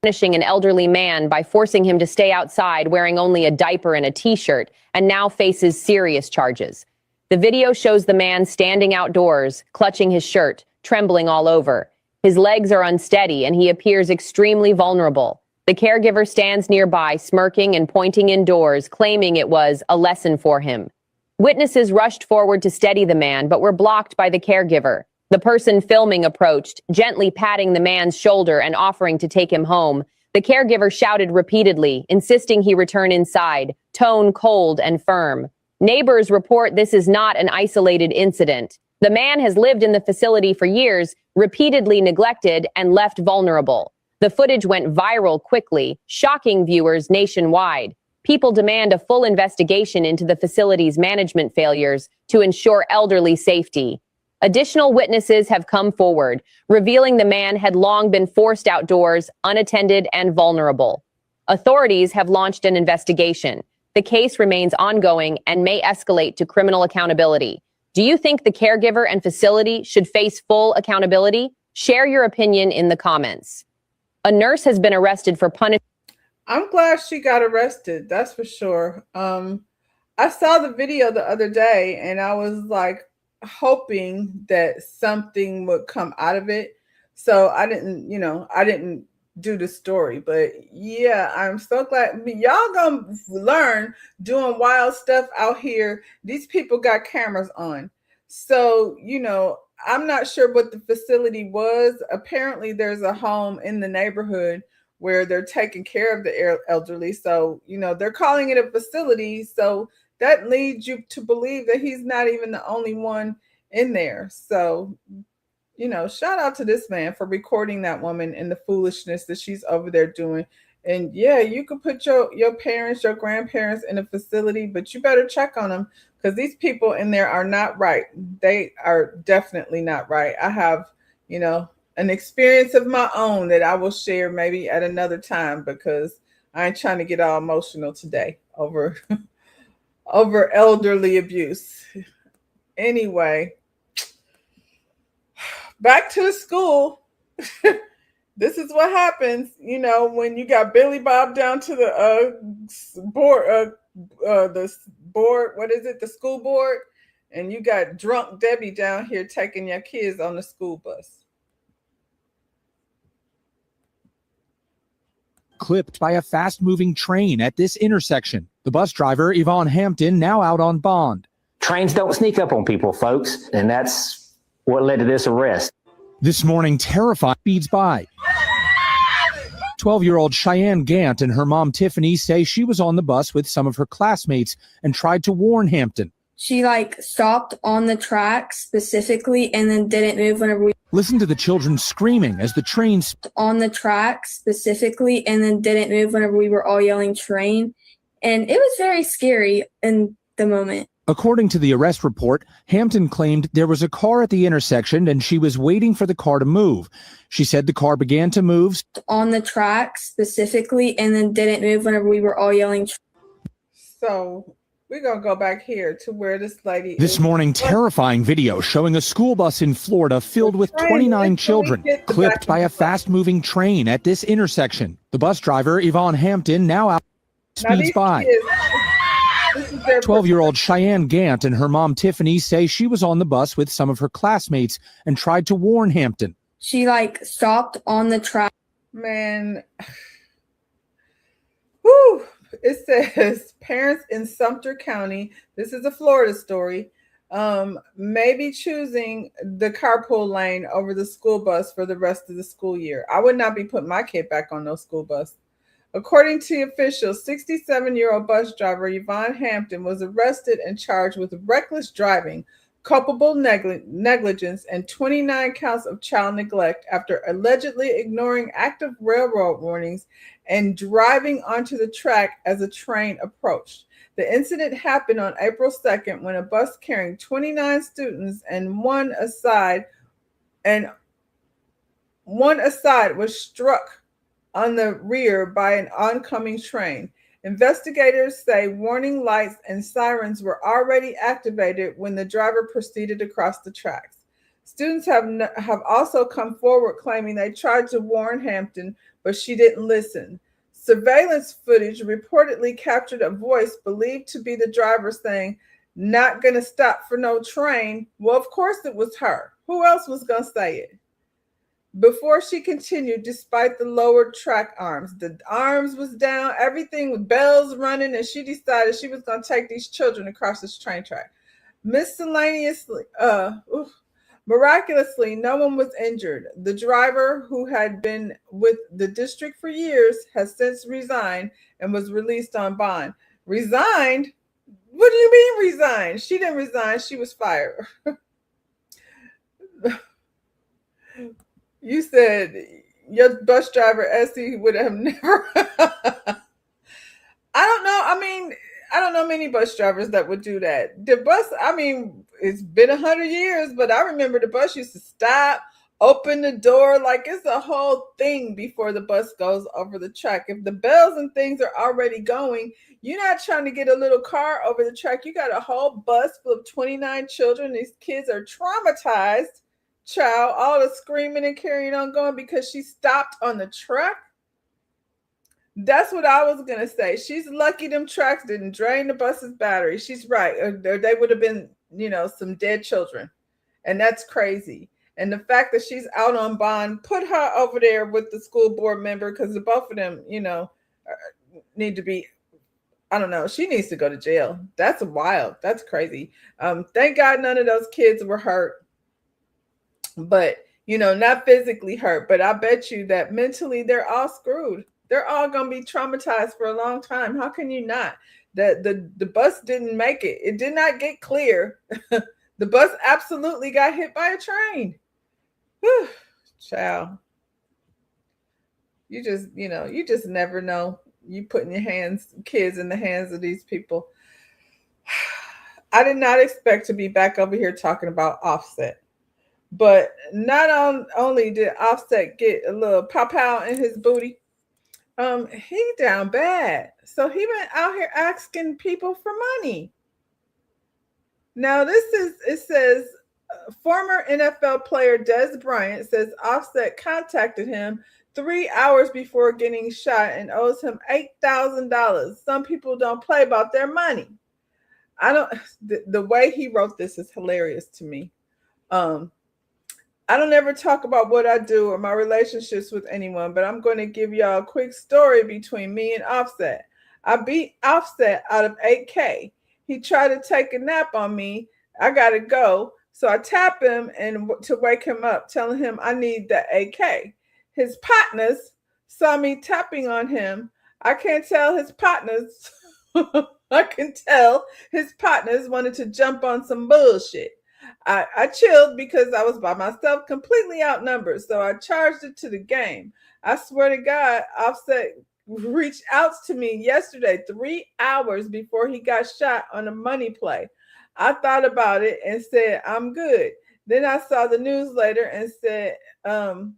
Punishing an elderly man by forcing him to stay outside wearing only a diaper and a t-shirt, and now faces serious charges. The video shows the man standing outdoors, clutching his shirt, trembling all over. His legs are unsteady and he appears extremely vulnerable. The caregiver stands nearby, smirking and pointing indoors, claiming it was a lesson for him. Witnesses rushed forward to steady the man, but were blocked by the caregiver. The person filming approached, gently patting the man's shoulder and offering to take him home. The caregiver shouted repeatedly, insisting he return inside, tone cold and firm. Neighbors report this is not an isolated incident. The man has lived in the facility for years, repeatedly neglected and left vulnerable. The footage went viral quickly, shocking viewers nationwide. People demand a full investigation into the facility's management failures to ensure elderly safety. Additional witnesses have come forward, revealing the man had long been forced outdoors, unattended and vulnerable. Authorities have launched an investigation. The case remains ongoing and may escalate to criminal accountability. Do you think the caregiver and facility should face full accountability? Share your opinion in the comments. A nurse has been arrested for punishing. I'm glad she got arrested. That's for sure. I saw the video the other day and I was like hoping that something would come out of it. So I didn't do the story, but yeah, I'm so glad y'all gonna learn doing wild stuff out here. These people got cameras on. So, I'm not sure what the facility was. Apparently there's a home in the neighborhood where they're taking care of the elderly. So, they're calling it a facility. So that leads you to believe that he's not even the only one in there. So, shout out to this man for recording that woman and the foolishness that she's over there doing. And yeah, you could put your parents, your grandparents in a facility, but you better check on them because these people in there are not right. They are definitely not right. I have, an experience of my own that I will share maybe at another time because I ain't trying to get all emotional today over over elderly abuse. Anyway, back to the school. This is what happens, when you got Billy Bob down to the board, the school board, and you got drunk Debbie down here taking your kids on the school bus. Clipped by a fast-moving train at this intersection. The bus driver, Yvonne Hampton, now out on bond. Trains don't sneak up on people, folks, and that's what led to this arrest. This morning, terrified speeds by. 12-year-old Cheyenne Gant and her mom Tiffany say she was on the bus with some of her classmates and tried to warn Hampton. She stopped on the tracks specifically and then didn't move whenever we Listen to the children screaming as the train on the tracks specifically and then didn't move whenever we were all yelling train. And it was very scary in the moment. According to the arrest report, Hampton claimed there was a car at the intersection and she was waiting for the car to move. She said the car began to move on the tracks specifically and then didn't move whenever we were all yelling. So we're going to go back here to where this lady This morning, terrifying video showing a school bus in Florida filled with 29 children, clipped by a fast-moving train at this intersection. The bus driver, Yvonne Hampton, now out speeds by. 12-year-old Cheyenne Gant and her mom Tiffany say she was on the bus with some of her classmates and tried to warn Hampton. She stopped on the track. Man. Whew. It says parents in Sumter County, this is a Florida story, maybe choosing the carpool lane over the school bus for the rest of the school year. I would not be putting my kid back on no school bus. According to officials, 67-year-old bus driver Yvonne Hampton was arrested and charged with reckless driving, culpable negligence, and 29 counts of child neglect after allegedly ignoring active railroad warnings and driving onto the track as a train approached. The incident happened on April 2nd when a bus carrying 29 students and one aside was struck on the rear by an oncoming train. Investigators say warning lights and sirens were already activated when the driver proceeded across the tracks. Students have also come forward claiming they tried to warn Hampton, but she didn't listen. Surveillance footage reportedly captured a voice believed to be the driver saying, "Not gonna stop for no train." Well, of course it was her. Who else was gonna say it? Before she continued, despite the lowered track arms, the arms was down, everything with bells running, and she decided she was going to take these children across this train track. Miraculously, no one was injured. The driver, who had been with the district for years, has since resigned and was released on bond. Resigned? What do you mean resigned? She didn't resign. She was fired. You said your bus driver, Essie, would have never. I don't know. I mean, I don't know many bus drivers that would do that. The bus, I mean, it's been 100 years, but I remember the bus used to stop, open the door. Like it's a whole thing before the bus goes over the track. If the bells and things are already going, you're not trying to get a little car over the track. You got a whole bus full of 29 children. These kids are traumatized. Child, all the screaming and carrying on going because she stopped on the track. That's what I was going to say. She's lucky them tracks didn't drain the bus's battery. She's right. Or they would have been, some dead children. And that's crazy. And the fact that she's out on bond, put her over there with the school board member because the both of them, need to be, I don't know. She needs to go to jail. That's wild. That's crazy. Thank God none of those kids were hurt. But, not physically hurt, but I bet you that mentally they're all screwed. They're all going to be traumatized for a long time. How can you not? The bus didn't make it. It did not get clear. The bus absolutely got hit by a train. Whew, child. You just never know. You putting your kids in the hands of these people. I did not expect to be back over here talking about Offset. But not only did Offset get a little pow-pow in his booty, he down bad. So he went out here asking people for money. Now it says former NFL player Dez Bryant says Offset contacted him 3 hours before getting shot and owes him $8,000. Some people don't play about their money. The way he wrote this is hilarious to me. I don't ever talk about what I do or my relationships with anyone, but I'm going to give y'all a quick story between me and Offset. I beat Offset out of 8K. He tried to take a nap on me. I got to go. So I tap him to wake him up, telling him I need the AK. His partners saw me tapping on him. I can tell his partners wanted to jump on some bullshit. I chilled because I was by myself, completely outnumbered. So I charged it to the game. I swear to God, Offset reached out to me yesterday, 3 hours before he got shot on a money play. I thought about it and said, I'm good. Then I saw the news later and said, and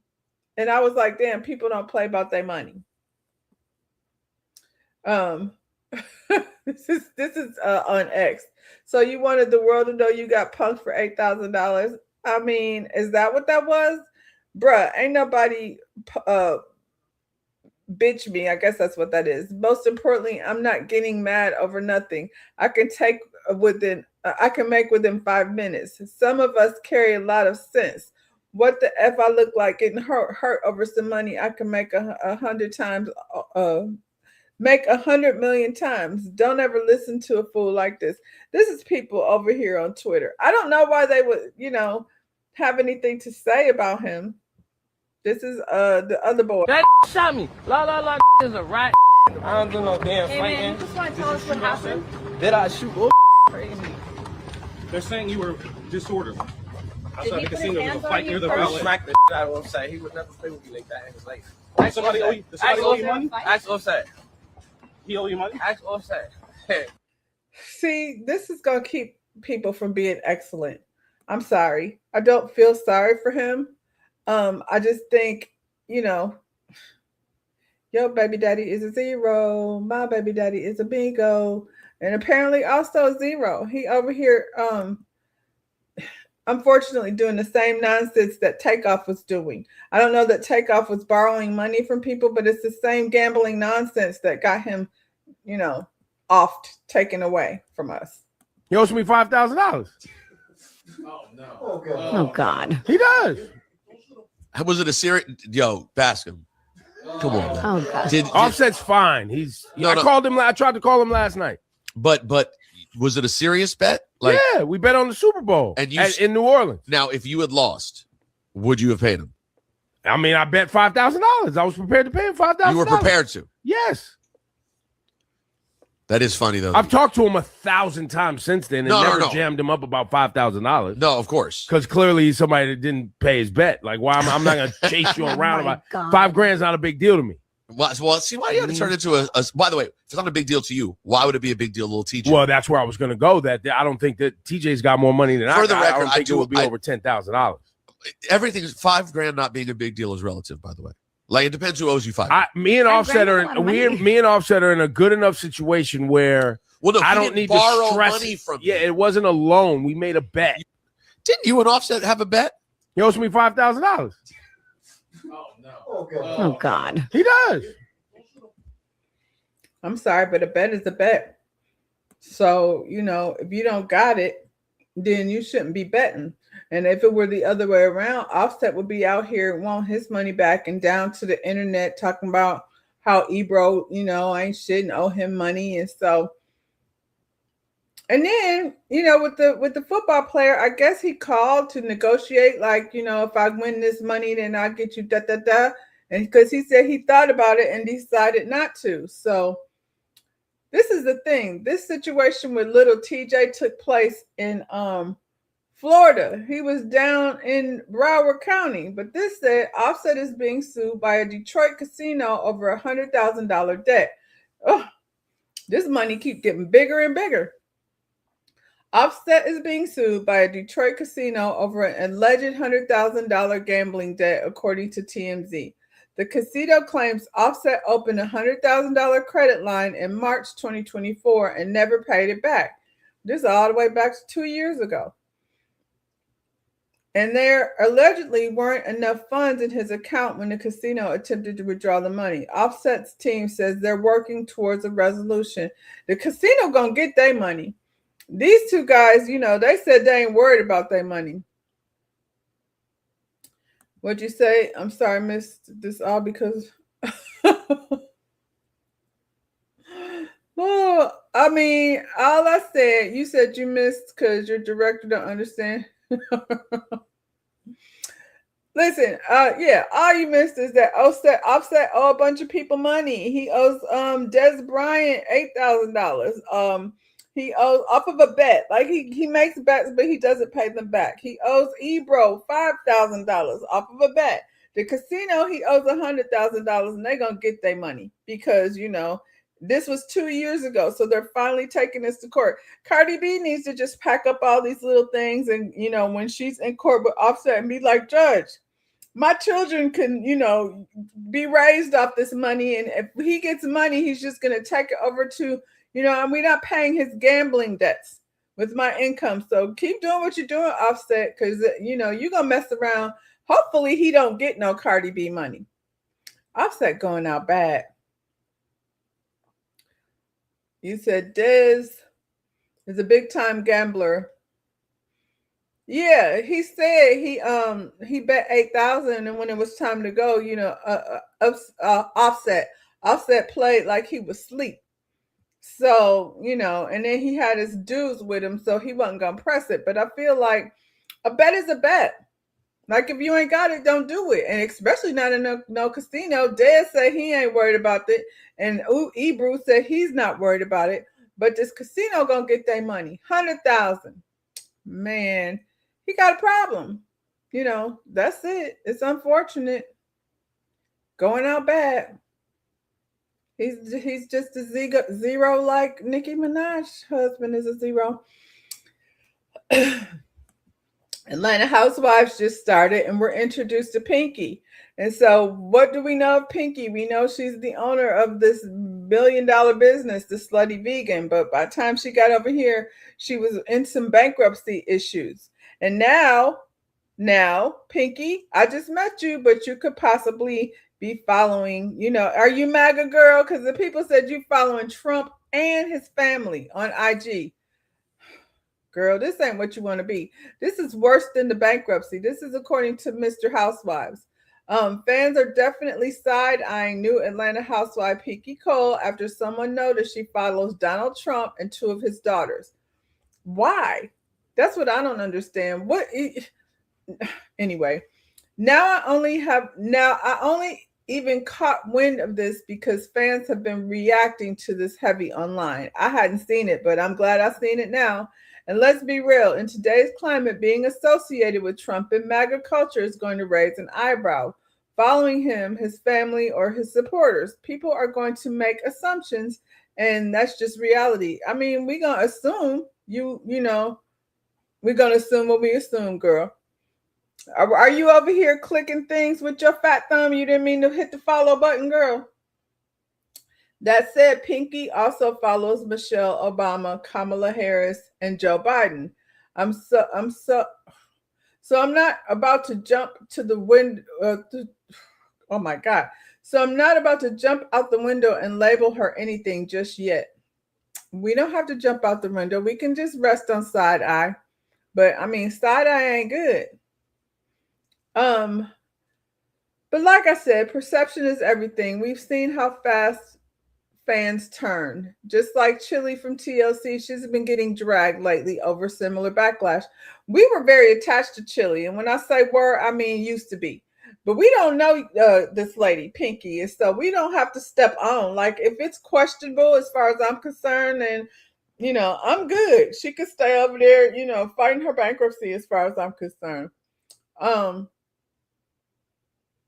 I was like, damn, people don't play about their money. This is on X. So you wanted the world to know you got punked for $8,000. I mean, is that what that was? Bruh, ain't nobody bitch me. I guess that's what that is. Most importantly, I'm not getting mad over nothing. I can make within 5 minutes. Some of us carry a lot of sense. What the F I look like getting hurt over some money I can make 100 times make 100 million times. Don't ever listen to a fool like this. This is people over here on Twitter. I don't know why they would, have anything to say about him. This is the other boy. That shot me. La is a rat. I don't do no damn fighting. Man, you just want to tell us what happened? Did I shoot? Oh, crazy. They're saying you were disorderly. Did he put his hands on you the first? I valet. smacked the shit out of Offside. He would never play with me like that in his life. Does somebody owe you money? Ask Offside. He owe you money? Ask Offside. See, this is going to keep people from being excellent. I'm sorry. I don't feel sorry for him. I just think, your baby daddy is a 0. My baby daddy is a bingo. And apparently also 0. He over here, unfortunately, doing the same nonsense that Takeoff was doing. I don't know that Takeoff was borrowing money from people, but it's the same gambling nonsense that got him, oft taken away from us. He owes me $5,000. Oh, no. Oh, God. He does. Was it a serious? Yo, Bascom. Come on. Man. Oh, God. Offset's fine. I called him. I tried to call him last night. But was it a serious bet? Yeah, we bet on the Super Bowl in New Orleans. Now, if you had lost, would you have paid him? I mean, I bet $5,000. I was prepared to pay him $5,000. You were prepared to? Yes. That is funny, though. I've talked to him 1,000 times since then and never jammed him up about $5,000. No, of course. Because clearly he's somebody that didn't pay his bet. Like, why I'm not going to chase you around about $5,000's not a big deal to me. Well, see, why do you have to turn it into a by the way, if it's not a big deal to you, why would it be a big deal to little TJ? Well, that's where I was going to go. That I don't think that TJ's got more money than I got. I don't think it would be over $10,000. Everything's $5,000 not being a big deal is relative, by the way. Like, it depends who owes you $5,000. Me and Offset are in a good enough situation where I don't need to stress money from you. Yeah, it wasn't a loan. We made a bet. Didn't you and Offset have a bet? He owes me $5,000. Oh, no. Oh, God. He does. I'm sorry, but a bet is a bet. So, if you don't got it, then you shouldn't be betting. And if it were the other way around, Offset would be out here want his money back and down to the internet talking about how Ebro, ain't shit and owe him money. And so, and then, with the football player, I guess he called to negotiate, like, if I win this money, then I'll get you da-da-da. And because he said he thought about it and decided not to. So this is the thing. This situation with little TJ took place in Florida. He was down in Broward County, but this said Offset is being sued by a Detroit casino over $100,000 debt. Oh, this money keeps getting bigger and bigger. Offset is being sued by a Detroit casino over an alleged $100,000 gambling debt, according to TMZ. The casino claims Offset opened a $100,000 credit line in March 2024 and never paid it back. This is all the way back to 2 years ago. And there allegedly weren't enough funds in his account when the casino attempted to withdraw the money. Offset's team says they're working towards a resolution. The casino gonna get their money. These two guys, they said they ain't worried about their money. What'd you say? I'm sorry, I missed this all because... Well, I mean, all I said, you said you missed because your director don't understand. Listen, all you missed is that Offset owe a bunch of people money. He owes Des Bryant $8,000. He owes off of a bet. Like he makes bets, but he doesn't pay them back. He owes Ebro $5,000 off of a bet. The casino, he owes $100,000, and they're gonna get their money because this was 2 years ago. So they're finally taking this to court. Cardi B needs to just pack up all these little things and, when she's in court with Offset and be like, Judge, my children can, be raised off this money. And if he gets money, he's just going to take it over to, and we're not paying his gambling debts with my income. So keep doing what you're doing, Offset, because, you're going to mess around. Hopefully he don't get no Cardi B money. Offset going out bad. You said Des is a big time gambler. Yeah, he said he bet 8,000, and when it was time to go, Offset Offset played like he was asleep. So, you know, and then he had his dudes with him, so he wasn't going to press it. But I feel like a bet is a bet. Like, if you ain't got it, don't do it. And especially not in no casino. Dad said he ain't worried about it. And Ebru said he's not worried about it. But this casino going to get their money. 100,000. Man, he got a problem. You know, that's it. It's unfortunate. Going out bad. He's just a zero like Nicki Minaj's husband is a zero. Atlanta Housewives just started and we're introduced to Pinky. And so what do we know of Pinky? We know she's the owner of this $1 billion business, the Slutty Vegan. But by the time she got over here, she was in some bankruptcy issues. And now, Pinky, I just met you, but you could possibly be following, you know, are you MAGA girl? Because the people said you following Trump and his family on IG. Girl, this ain't what you want to be. This is worse than the bankruptcy. This is according to Mr. Housewives. Fans are definitely side-eyeing new Atlanta housewife Pinky Cole after someone noticed she follows Donald Trump and 2 of his daughters. Why? That's what I don't understand. Anyway, I only even caught wind of this because fans have been reacting to this heavy online. I hadn't seen it, but I'm glad I've seen it now. And let's be real, in today's climate, being associated with Trump and MAGA culture is going to raise an eyebrow. Following him, his family, or his supporters, people are going to make assumptions, and that's just reality. I mean, we're going to assume, we're going to assume what we assume, girl. Are you over here clicking things with your fat thumb? You didn't mean to hit the follow button, girl. That said, Pinky also follows Michelle Obama, Kamala Harris, and Joe Biden. So I'm not about to jump to the window. Oh my God. So I'm not about to jump out the window and label her anything just yet. We don't have to jump out the window. We can just rest on side eye. But I mean, side eye ain't good. But like I said, perception is everything. We've seen how fast fans turn. Just like Chili from TLC, she's been getting dragged lately over similar backlash. We were very attached to Chili, and when I say were, I mean used to be. But we don't know this lady, Pinky, and so we don't have to step on. Like, if it's questionable as far as I'm concerned, and I'm good. She could stay over there, fighting her bankruptcy as far as I'm concerned.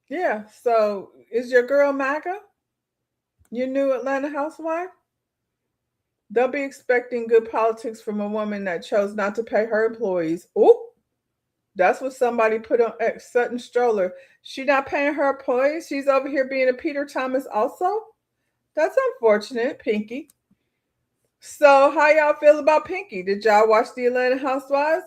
Yeah, so is your girl MAGA? Your new Atlanta housewife? They'll be expecting good politics from a woman that chose not to pay her employees. Oh, that's what somebody put on Sutton Stroller. She not paying her employees. She's over here being a Peter Thomas also. That's unfortunate, Pinky. So how y'all feel about Pinky? Did y'all watch the Atlanta Housewives?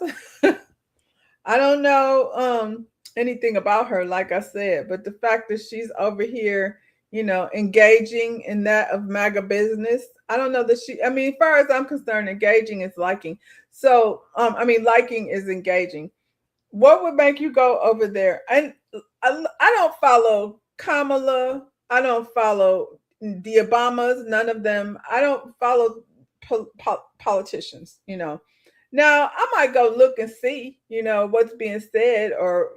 I don't know anything about her, like I said, but the fact that she's over here, engaging in that of MAGA business, I don't know that as far as I'm concerned, engaging is liking. So, liking is engaging. What would make you go over there? And I don't follow Kamala. I don't follow the Obamas, none of them. I don't follow politicians, Now, I might go look and see, what's being said, or,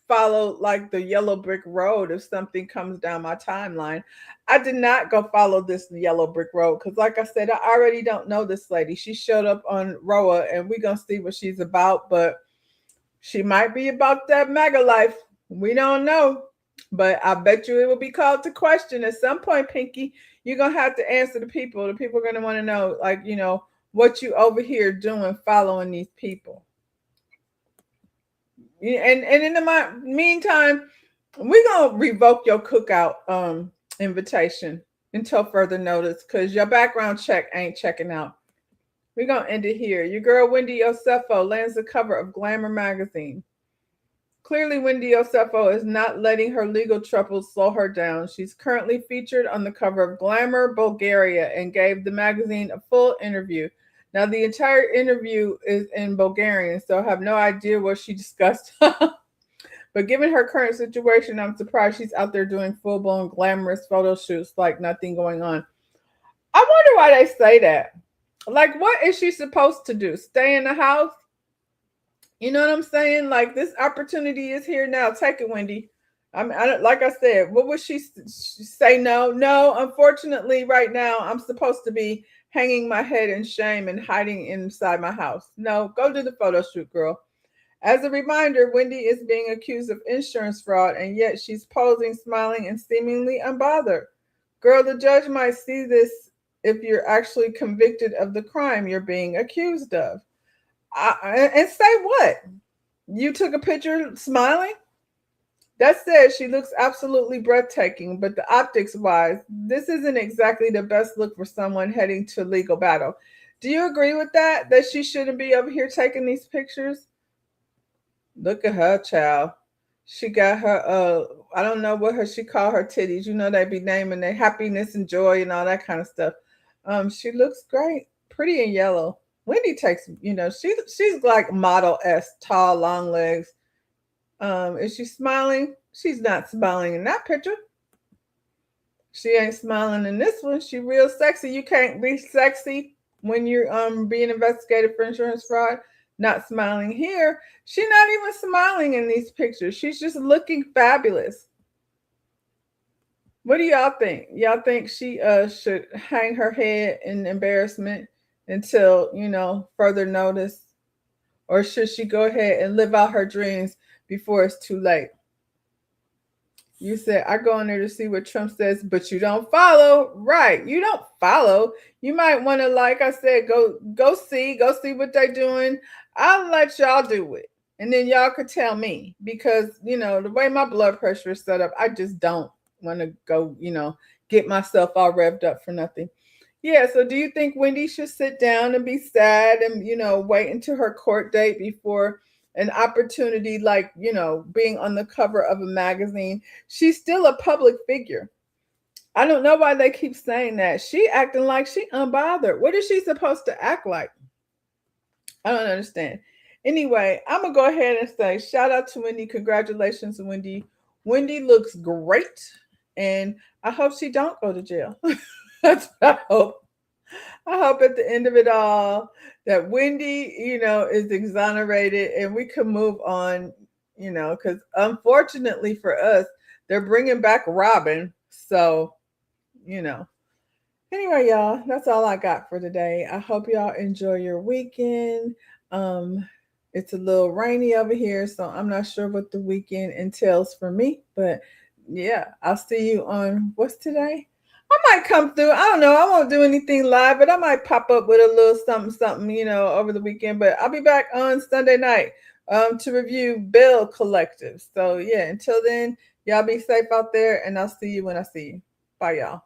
follow like the yellow brick road if something comes down my timeline. I did not go follow this yellow brick road because, like I said, I already don't know this lady. She showed up on Roa, and we're going to see what she's about, but she might be about that MAGA life. We don't know, but I bet you it will be called to question at some point, Pinky. You're going to have to answer the people. The people are going to want to know, what you over here doing following these people. And in the meantime, we're going to revoke your cookout invitation until further notice because your background check ain't checking out. We're going to end it here. Your girl, Wendy Osefo, lands the cover of Glamour magazine. Clearly, Wendy Osefo is not letting her legal troubles slow her down. She's currently featured on the cover of Glamour Bulgaria and gave the magazine a full interview. Now, the entire interview is in Bulgarian, so I have no idea what she discussed. But given her current situation, I'm surprised she's out there doing full-blown glamorous photo shoots like nothing going on. I wonder why they say that. Like, what is she supposed to do? Stay in the house? You know what I'm saying? Like, this opportunity is here now. Take it, Wendy. Like I said, what would she say? No, unfortunately, right now, I'm supposed to be hanging my head in shame and hiding inside my house. No, go do the photo shoot, girl. As a reminder, Wendy is being accused of insurance fraud, and yet she's posing, smiling, and seemingly unbothered. Girl, the judge might see this if you're actually convicted of the crime you're being accused of. And say what? You took a picture smiling? That said, she looks absolutely breathtaking, but the optics-wise, this isn't exactly the best look for someone heading to legal battle. Do you agree with that? That she shouldn't be over here taking these pictures? Look at her, child. She got her, I don't know what she call her titties. You know, they be naming their happiness and joy and all that kind of stuff. She looks great, pretty in yellow. Wendy takes, you know, she's like Model-esque, tall, long legs. Is she smiling? She's not smiling in that picture. She ain't smiling in this one. She real sexy. You can't be sexy when you're being investigated for insurance fraud. Not smiling here. She's not even smiling in these pictures. She's just looking fabulous. What do y'all think? Y'all think she should hang her head in embarrassment until, you know, further notice? Or should she go ahead and live out her dreams before it's too late? You said, I go in there to see what Trump says, but you don't follow. Right. You don't follow. You might want to, like I said, go see what they're doing. I'll let y'all do it. And then y'all could tell me, because, you know, the way my blood pressure is set up, I just don't want to go, you know, get myself all revved up for nothing. Yeah. So do you think Wendy should sit down and be sad and, you know, wait until her court date before an opportunity like, you know, being on the cover of a magazine? She's still a public figure. I don't know why they keep saying that. She acting like she unbothered. What is she supposed to act like? I don't understand. Anyway, I'm going to go ahead and say shout out to Wendy. Congratulations, Wendy. Wendy looks great. And I hope she don't go to jail. That's what I hope. I hope at the end of it all that Wendy, you know, is exonerated and we can move on, you know, because unfortunately for us, they're bringing back Robin. So, you know. Anyway, y'all, that's all I got for today. I hope y'all enjoy your weekend. It's a little rainy over here, so I'm not sure what the weekend entails for me. But yeah, I'll see you on, what's today? I might come through. I don't know. I won't do anything live, but I might pop up with a little something, you know, over the weekend. But I'll be back on Sunday night to review Bill Collective. So yeah, until then, y'all be safe out there, and I'll see you when I see you. Bye, y'all.